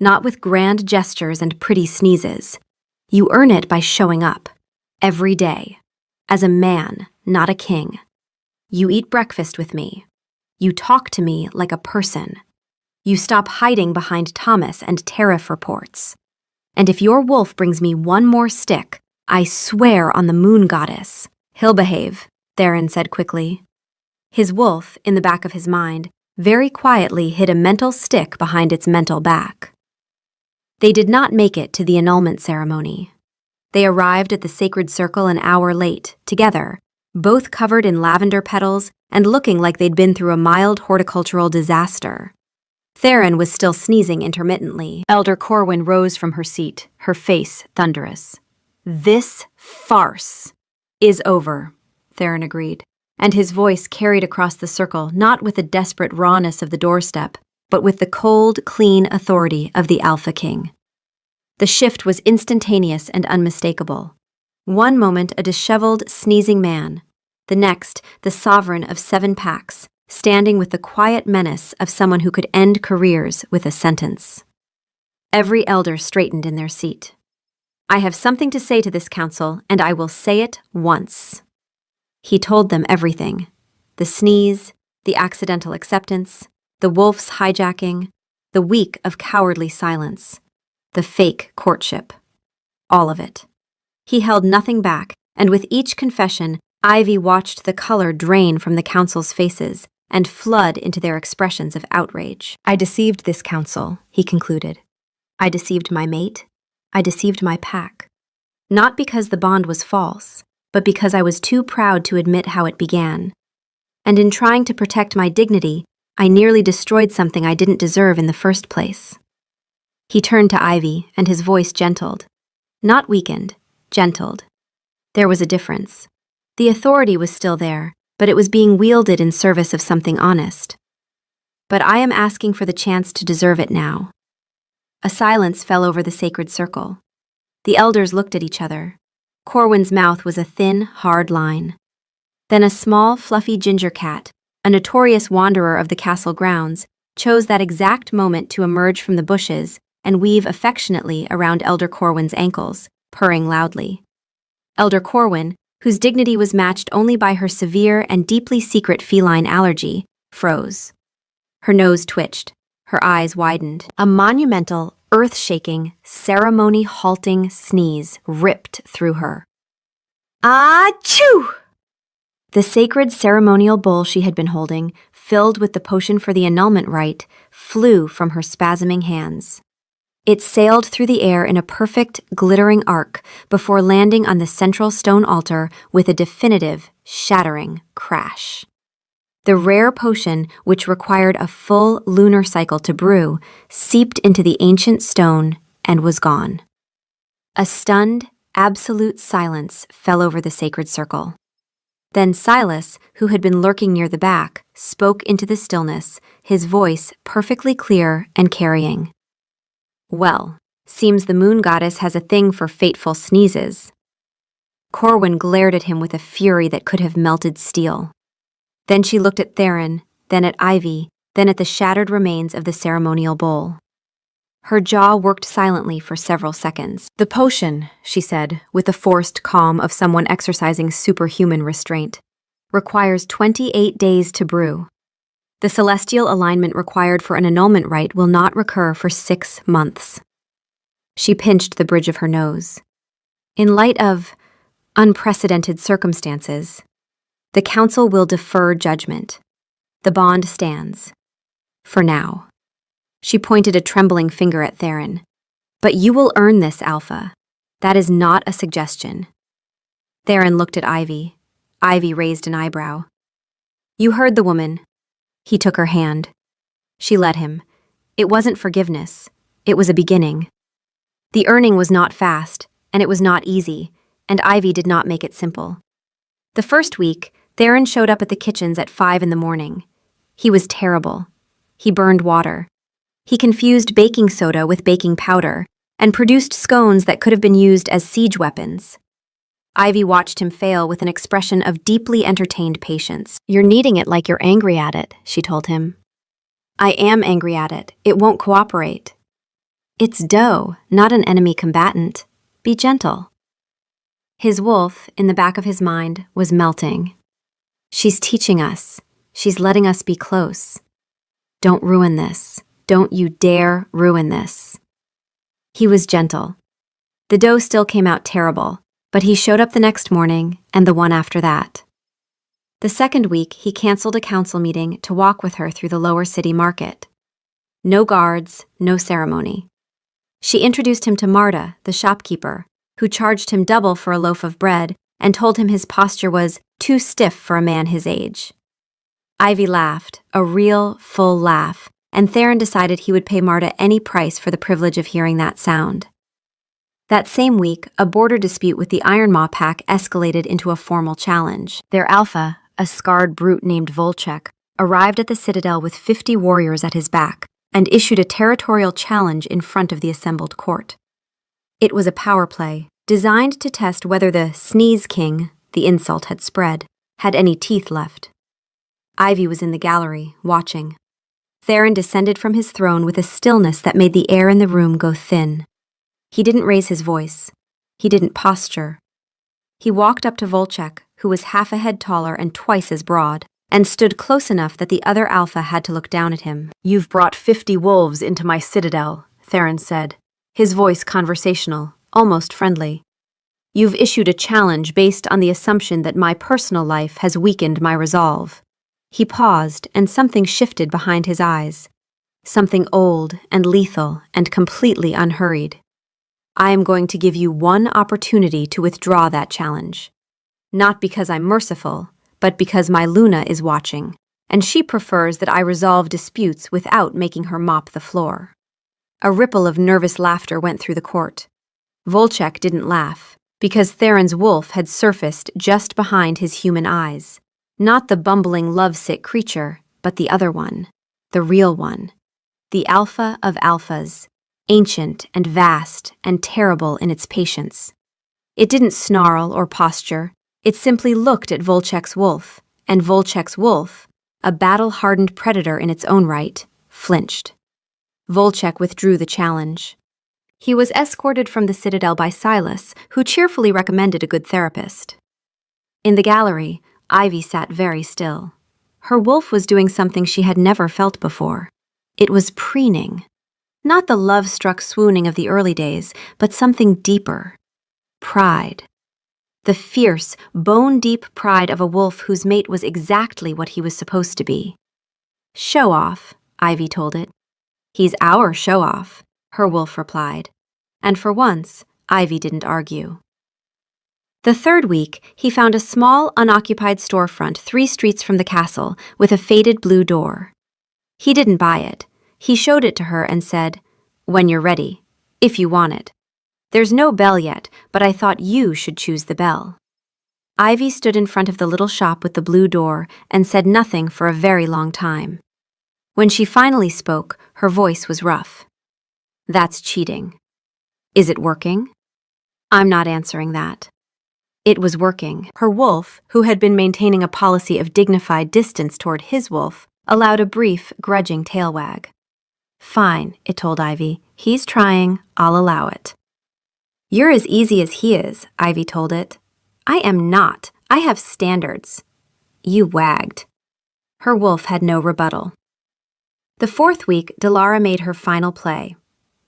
Not with grand gestures and pretty sneezes. You earn it by showing up. Every day. As a man, not a king. You eat breakfast with me. You talk to me like a person. You stop hiding behind Thomas and tariff reports. And if your wolf brings me one more stick, I swear on the moon goddess. He'll behave, Theron said quickly. His wolf, in the back of his mind, very quietly hid a mental stick behind its mental back. They did not make it to the annulment ceremony. They arrived at the sacred circle an hour late, together, both covered in lavender petals and looking like they'd been through a mild horticultural disaster. Theron was still sneezing intermittently. Elder Corwin rose from her seat, her face thunderous. This farce is over, Theron agreed, and his voice carried across the circle not with the desperate rawness of the doorstep, but with the cold, clean authority of the Alpha King. The shift was instantaneous and unmistakable. One moment a disheveled, sneezing man, the next the sovereign of 7 packs, standing with the quiet menace of someone who could end careers with a sentence. Every elder straightened in their seat. I have something to say to this council, and I will say it once. He told them everything. The sneeze, the accidental acceptance, the wolf's hijacking, the week of cowardly silence, the fake courtship. All of it. He held nothing back, and with each confession, Ivy watched the color drain from the council's faces and flood into their expressions of outrage. I deceived this council, he concluded. I deceived my mate. I deceived my pack. Not because the bond was false, but because I was too proud to admit how it began. And in trying to protect my dignity, I nearly destroyed something I didn't deserve in the first place. He turned to Ivy, and his voice gentled. Not weakened, gentled. There was a difference. The authority was still there, but it was being wielded in service of something honest. But I am asking for the chance to deserve it now. A silence fell over the sacred circle. The elders looked at each other. Corwin's mouth was a thin, hard line. Then a small, fluffy ginger cat, a notorious wanderer of the castle grounds, chose that exact moment to emerge from the bushes and weave affectionately around Elder Corwin's ankles, purring loudly. Elder Corwin, whose dignity was matched only by her severe and deeply secret feline allergy, froze. Her nose twitched. Her eyes widened. A monumental, earth-shaking, ceremony-halting sneeze ripped through her. Achoo! The sacred ceremonial bowl she had been holding, filled with the potion for the annulment rite, flew from her spasming hands. It sailed through the air in a perfect, glittering arc before landing on the central stone altar with a definitive, shattering crash. The rare potion, which required a full lunar cycle to brew, seeped into the ancient stone and was gone. A stunned, absolute silence fell over the sacred circle. Then Silas, who had been lurking near the back, spoke into the stillness, his voice perfectly clear and carrying. Well, seems the moon goddess has a thing for fateful sneezes. Corwin glared at him with a fury that could have melted steel. Then she looked at Theron, then at Ivy, then at the shattered remains of the ceremonial bowl. Her jaw worked silently for several seconds. The potion, she said, with the forced calm of someone exercising superhuman restraint, requires 28 days to brew. The celestial alignment required for an annulment rite will not recur for 6 months. She pinched the bridge of her nose. In light of unprecedented circumstances, the council will defer judgment. The bond stands. For now. She pointed a trembling finger at Theron. But you will earn this, Alpha. That is not a suggestion. Theron looked at Ivy. Ivy raised an eyebrow. You heard the woman. He took her hand. She let him. It wasn't forgiveness. It was a beginning. The earning was not fast, and it was not easy, and Ivy did not make it simple. The first week, Theron showed up at the kitchens at 5 in the morning. He was terrible. He burned water. He confused baking soda with baking powder and produced scones that could have been used as siege weapons. Ivy watched him fail with an expression of deeply entertained patience. You're kneading it like you're angry at it, she told him. I am angry at it. It won't cooperate. It's dough, not an enemy combatant. Be gentle. His wolf, in the back of his mind, was melting. She's teaching us. She's letting us be close. Don't ruin this. Don't you dare ruin this. He was gentle. The dough still came out terrible, but he showed up the next morning and the one after that. The second week, he canceled a council meeting to walk with her through the lower city market. No guards, no ceremony. She introduced him to Marta, the shopkeeper, who charged him double for a loaf of bread and told him his posture was too stiff for a man his age. Ivy laughed, a real, full laugh, and Theron decided he would pay Marta any price for the privilege of hearing that sound. That same week, a border dispute with the Ironmaw pack escalated into a formal challenge. Their alpha, a scarred brute named Volchek, arrived at the Citadel with 50 warriors at his back and issued a territorial challenge in front of the assembled court. It was a power play, designed to test whether the Sneeze King, the insult had spread, had any teeth left. Ivy was in the gallery, watching. Theron descended from his throne with a stillness that made the air in the room go thin. He didn't raise his voice. He didn't posture. He walked up to Volchek, who was half a head taller and twice as broad, and stood close enough that the other alpha had to look down at him. You've brought 50 wolves into my citadel, Theron said, his voice conversational, almost friendly. You've issued a challenge based on the assumption that my personal life has weakened my resolve. He paused, and something shifted behind his eyes. Something old and lethal and completely unhurried. I am going to give you one opportunity to withdraw that challenge. Not because I'm merciful, but because my Luna is watching, and she prefers that I resolve disputes without making her mop the floor. A ripple of nervous laughter went through the court. Volchek didn't laugh, because Theron's wolf had surfaced just behind his human eyes. Not the bumbling lovesick creature, but the other one, the real one, the alpha of alphas, ancient and vast and terrible in its patience. It didn't snarl or posture, it simply looked at Volchek's wolf, and Volchek's wolf, a battle-hardened predator in its own right, flinched. Volchek withdrew the challenge. He was escorted from the citadel by Silas, who cheerfully recommended a good therapist. In the gallery, Ivy sat very still. Her wolf was doing something she had never felt before. It was preening. Not the love-struck swooning of the early days, but something deeper. Pride. The fierce, bone-deep pride of a wolf whose mate was exactly what he was supposed to be. Show-off, Ivy told it. He's our show-off, her wolf replied. And for once, Ivy didn't argue. The third week, he found a small, unoccupied storefront 3 streets from the castle with a faded blue door. He didn't buy it. He showed it to her and said, "When you're ready, if you want it. There's no bell yet, but I thought you should choose the bell." Ivy stood in front of the little shop with the blue door and said nothing for a very long time. When she finally spoke, her voice was rough. "That's cheating." "Is it working?" "I'm not answering that." It was working. Her wolf, who had been maintaining a policy of dignified distance toward his wolf, allowed a brief, grudging tail wag. "Fine," it told Ivy. "He's trying. I'll allow it." "You're as easy as he is," Ivy told it. "I am not. I have standards." You wagged. Her wolf had no rebuttal. The fourth week, Delara made her final play.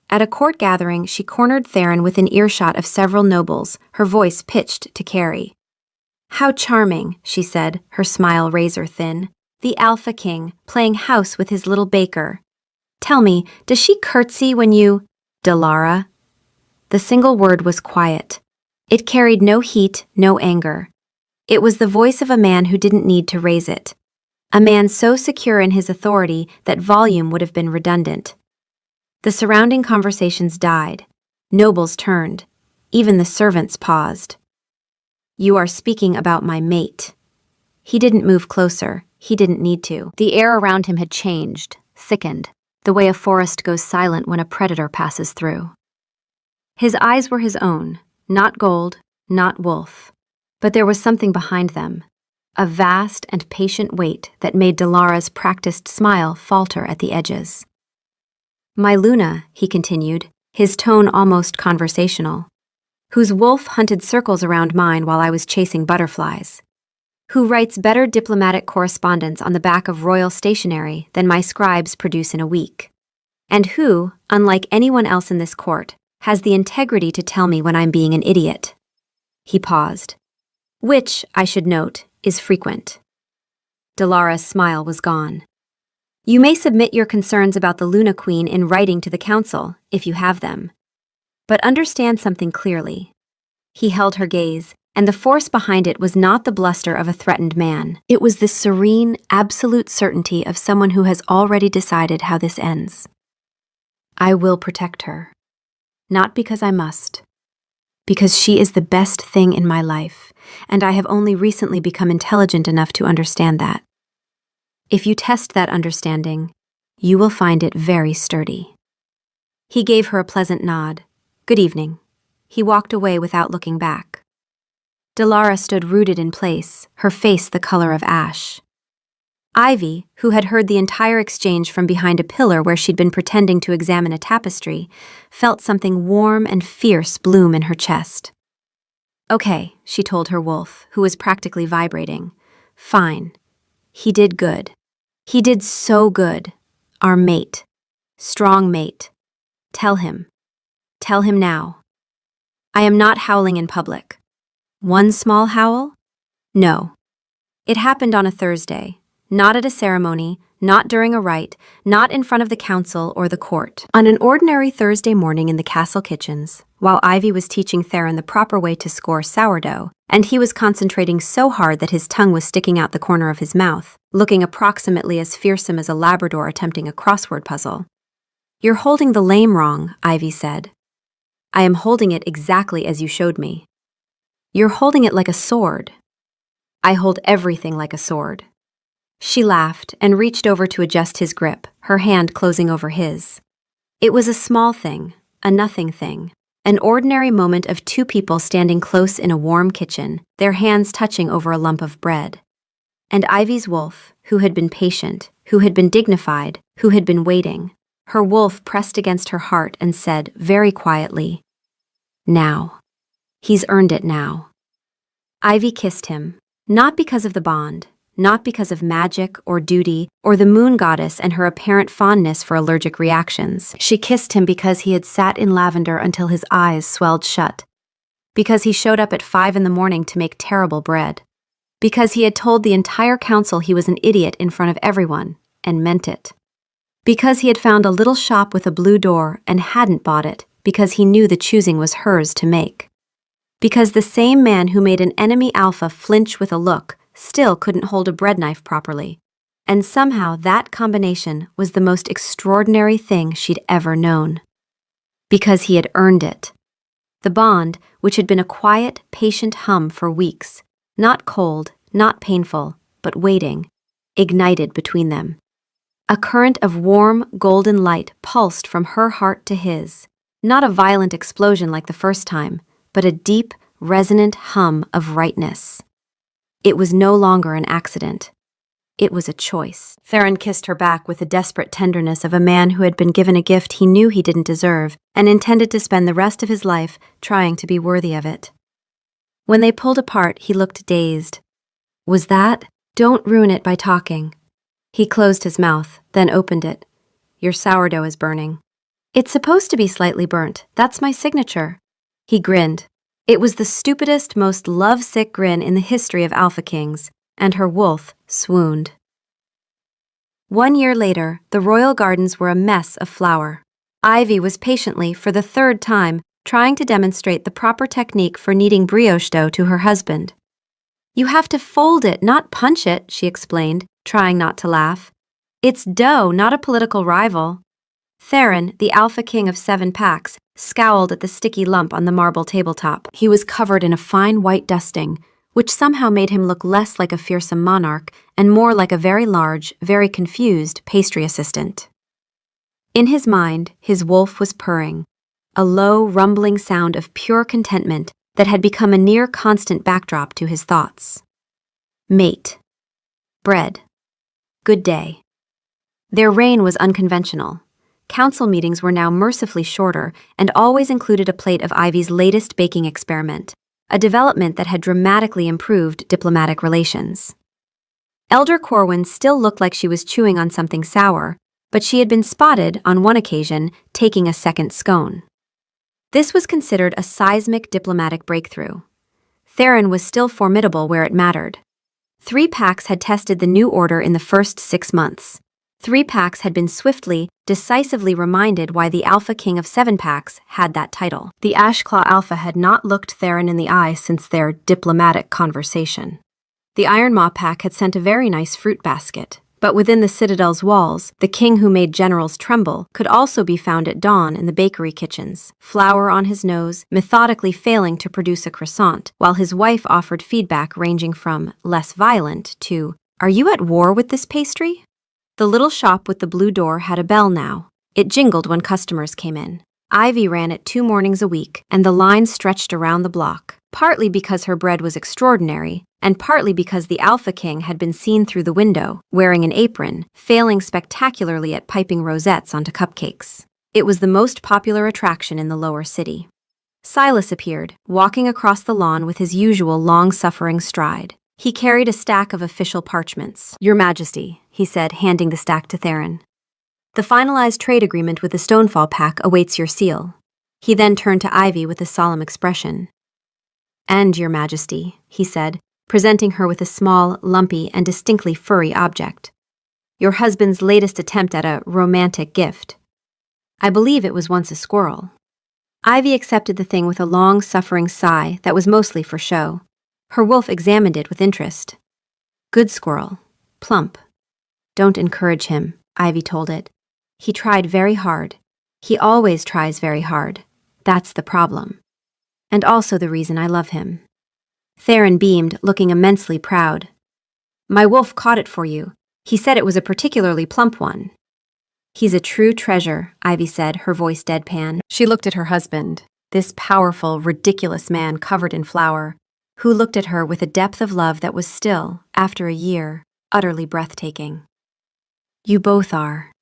At a court gathering, she cornered Theron within earshot of several nobles, her voice pitched to Carrie. "How charming," she said, her smile razor-thin. "The Alpha King, playing house with his little baker. Tell me, does she curtsy when you—" "Delara?" The single word was quiet. It carried no heat, no anger. It was the voice of a man who didn't need to raise it. A man so secure in his authority that volume would have been redundant. The surrounding conversations died. Nobles turned. Even the servants paused. "You are speaking about my mate." He didn't move closer. He didn't need to. The air around him had changed, thickened, the way a forest goes silent when a predator passes through. His eyes were his own, not gold, not wolf. But there was something behind them, a vast and patient weight that made Dalara's practiced smile falter at the edges. "My Luna," he continued, his tone almost conversational, "whose wolf hunted circles around mine while I was chasing butterflies, who writes better diplomatic correspondence on the back of royal stationery than my scribes produce in a week, and who, unlike anyone else in this court, has the integrity to tell me when I'm being an idiot." He paused. "Which, I should note, is frequent." Dalara's smile was gone. "You may submit your concerns about the Luna Queen in writing to the council, if you have them. But understand something clearly." He held her gaze, and the force behind it was not the bluster of a threatened man. It was the serene, absolute certainty of someone who has already decided how this ends. "I will protect her. Not because I must. Because she is the best thing in my life, and I have only recently become intelligent enough to understand that. If you test that understanding, you will find it very sturdy." He gave her a pleasant nod. "Good evening." He walked away without looking back. Dalara stood rooted in place, her face the color of ash. Ivy, who had heard the entire exchange from behind a pillar where she'd been pretending to examine a tapestry, felt something warm and fierce bloom in her chest. "Okay," she told her wolf, who was practically vibrating. "Fine. He did good. He did so good. Our mate. Strong mate. Tell him. Tell him now. I am not howling in public. One small howl? No. It happened on a Thursday, not at a ceremony, not during a rite, not in front of the council or the court. On an ordinary Thursday morning in the castle kitchens, while Ivy was teaching Theron the proper way to score sourdough, and he was concentrating so hard that his tongue was sticking out the corner of his mouth, looking approximately as fearsome as a Labrador attempting a crossword puzzle. "You're holding the lame wrong," Ivy said. "I am holding it exactly as you showed me. You're holding it like a sword." "I hold everything like a sword." She laughed and reached over to adjust his grip, her hand closing over his. It was a small thing, a nothing thing, an ordinary moment of two people standing close in a warm kitchen, their hands touching over a lump of bread. And Ivy's wolf, who had been patient, who had been dignified, who had been waiting, her wolf pressed against her heart and said very quietly, "Now. He's earned it now." Ivy kissed him, not because of the bond, not because of magic or duty or the moon goddess and her apparent fondness for allergic reactions. She kissed him because he had sat in lavender until his eyes swelled shut, because he showed up at 5 a.m. to make terrible bread, because he had told the entire council he was an idiot in front of everyone, and meant it, because he had found a little shop with a blue door and hadn't bought it because he knew the choosing was hers to make, because the same man who made an enemy alpha flinch with a look still couldn't hold a bread knife properly, and somehow that combination was the most extraordinary thing she'd ever known. Because he had earned it. The bond, which had been a quiet, patient hum for weeks, not cold, not painful, but waiting, ignited between them. A current of warm, golden light pulsed from her heart to his, not a violent explosion like the first time, but a deep, resonant hum of rightness. It was no longer an accident. It was a choice. Theron kissed her back with the desperate tenderness of a man who had been given a gift he knew he didn't deserve and intended to spend the rest of his life trying to be worthy of it. When they pulled apart, he looked dazed. "Was that? Don't ruin it by talking." He closed his mouth, then opened it. "Your sourdough is burning." "It's supposed to be slightly burnt. That's my signature." He grinned. It was the stupidest, most love-sick grin in the history of Alpha Kings, and her wolf swooned. 1 year later, the royal gardens were a mess of flour. Ivy was patiently, for the 3rd time, trying to demonstrate the proper technique for kneading brioche dough to her husband. You have to fold it, not punch it, she explained, trying not to laugh. It's dough, not a political rival. Theron, the alpha king of 7 packs, scowled at the sticky lump on the marble tabletop. He was covered in a fine white dusting, which somehow made him look less like a fearsome monarch and more like a very large, very confused pastry assistant. In his mind, his wolf was purring, a low, rumbling sound of pure contentment that had become a near constant backdrop to his thoughts. Mate. Bread. Good day. Their reign was unconventional. Council meetings were now mercifully shorter and always included a plate of Ivy's latest baking experiment, a development that had dramatically improved diplomatic relations. Elder Corwin still looked like she was chewing on something sour, but she had been spotted, on one occasion, taking a second scone. This was considered a seismic diplomatic breakthrough. Theron was still formidable where it mattered. 3 packs had tested the new order in the first 6 months. 3 packs had been swiftly, decisively reminded why the Alpha King of 7 packs had that title. The Ashclaw Alpha had not looked Theron in the eye since their diplomatic conversation. The Ironmaw pack had sent a very nice fruit basket, but within the Citadel's walls, the king who made generals tremble could also be found at dawn in the bakery kitchens, flour on his nose, methodically failing to produce a croissant, while his wife offered feedback ranging from less violent to, "Are you at war with this pastry?" The little shop with the blue door had a bell now. It jingled when customers came in. Ivy ran it 2 mornings a week, and the line stretched around the block, partly because her bread was extraordinary, and partly because the Alpha King had been seen through the window, wearing an apron, failing spectacularly at piping rosettes onto cupcakes. It was the most popular attraction in the lower city. Silas appeared, walking across the lawn with his usual long-suffering stride. He carried a stack of official parchments. "Your Majesty," he said, handing the stack to Theron. "The finalized trade agreement with the Stonefall pack awaits your seal." He then turned to Ivy with a solemn expression. "And, Your Majesty," he said, presenting her with a small, lumpy, and distinctly furry object. "Your husband's latest attempt at a romantic gift. I believe it was once a squirrel." Ivy accepted the thing with a long-suffering sigh that was mostly for show. Her wolf examined it with interest. "Good squirrel. Plump. Don't encourage him," Ivy told it. "He tried very hard. He always tries very hard. That's the problem. And also the reason I love him." Theron beamed, looking immensely proud. "My wolf caught it for you. He said it was a particularly plump one." "He's a true treasure," Ivy said, her voice deadpan. She looked at her husband, this powerful, ridiculous man covered in flour, who looked at her with a depth of love that was still, after a year, utterly breathtaking. "You both are."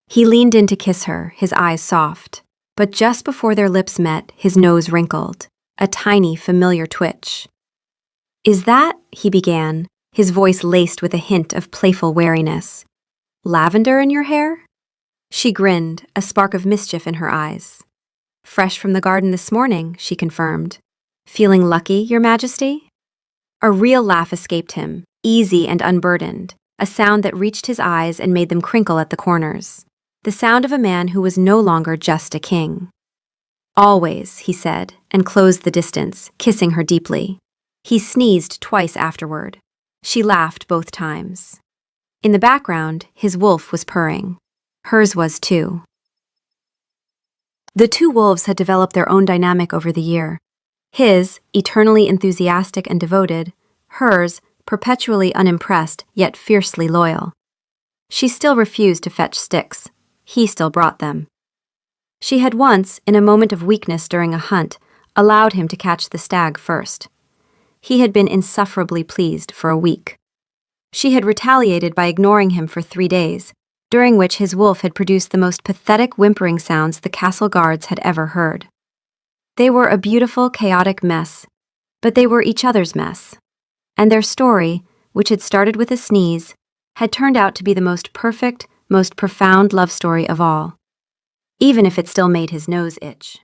He leaned in to kiss her, his eyes soft, but just before their lips met, his nose wrinkled, a tiny, familiar twitch. "Is that," he began, his voice laced with a hint of playful wariness, "lavender in your hair?" She grinned, a spark of mischief in her eyes. "Fresh from the garden this morning," she confirmed. "Feeling lucky, Your Majesty?" A real laugh escaped him, easy and unburdened, a sound that reached his eyes and made them crinkle at the corners. The sound of a man who was no longer just a king. "Always," he said, and closed the distance, kissing her deeply. He sneezed twice afterward. She laughed both times. In the background, his wolf was purring. Hers was too. The 2 wolves had developed their own dynamic over the year. His, eternally enthusiastic and devoted, hers, perpetually unimpressed yet fiercely loyal. She still refused to fetch sticks. He still brought them. She had once, in a moment of weakness during a hunt, allowed him to catch the stag first. He had been insufferably pleased for a week. She had retaliated by ignoring him for 3 days, during which his wolf had produced the most pathetic whimpering sounds the castle guards had ever heard. They were a beautiful, chaotic mess, but they were each other's mess. And their story, which had started with a sneeze, had turned out to be the most perfect, most profound love story of all, even if it still made his nose itch.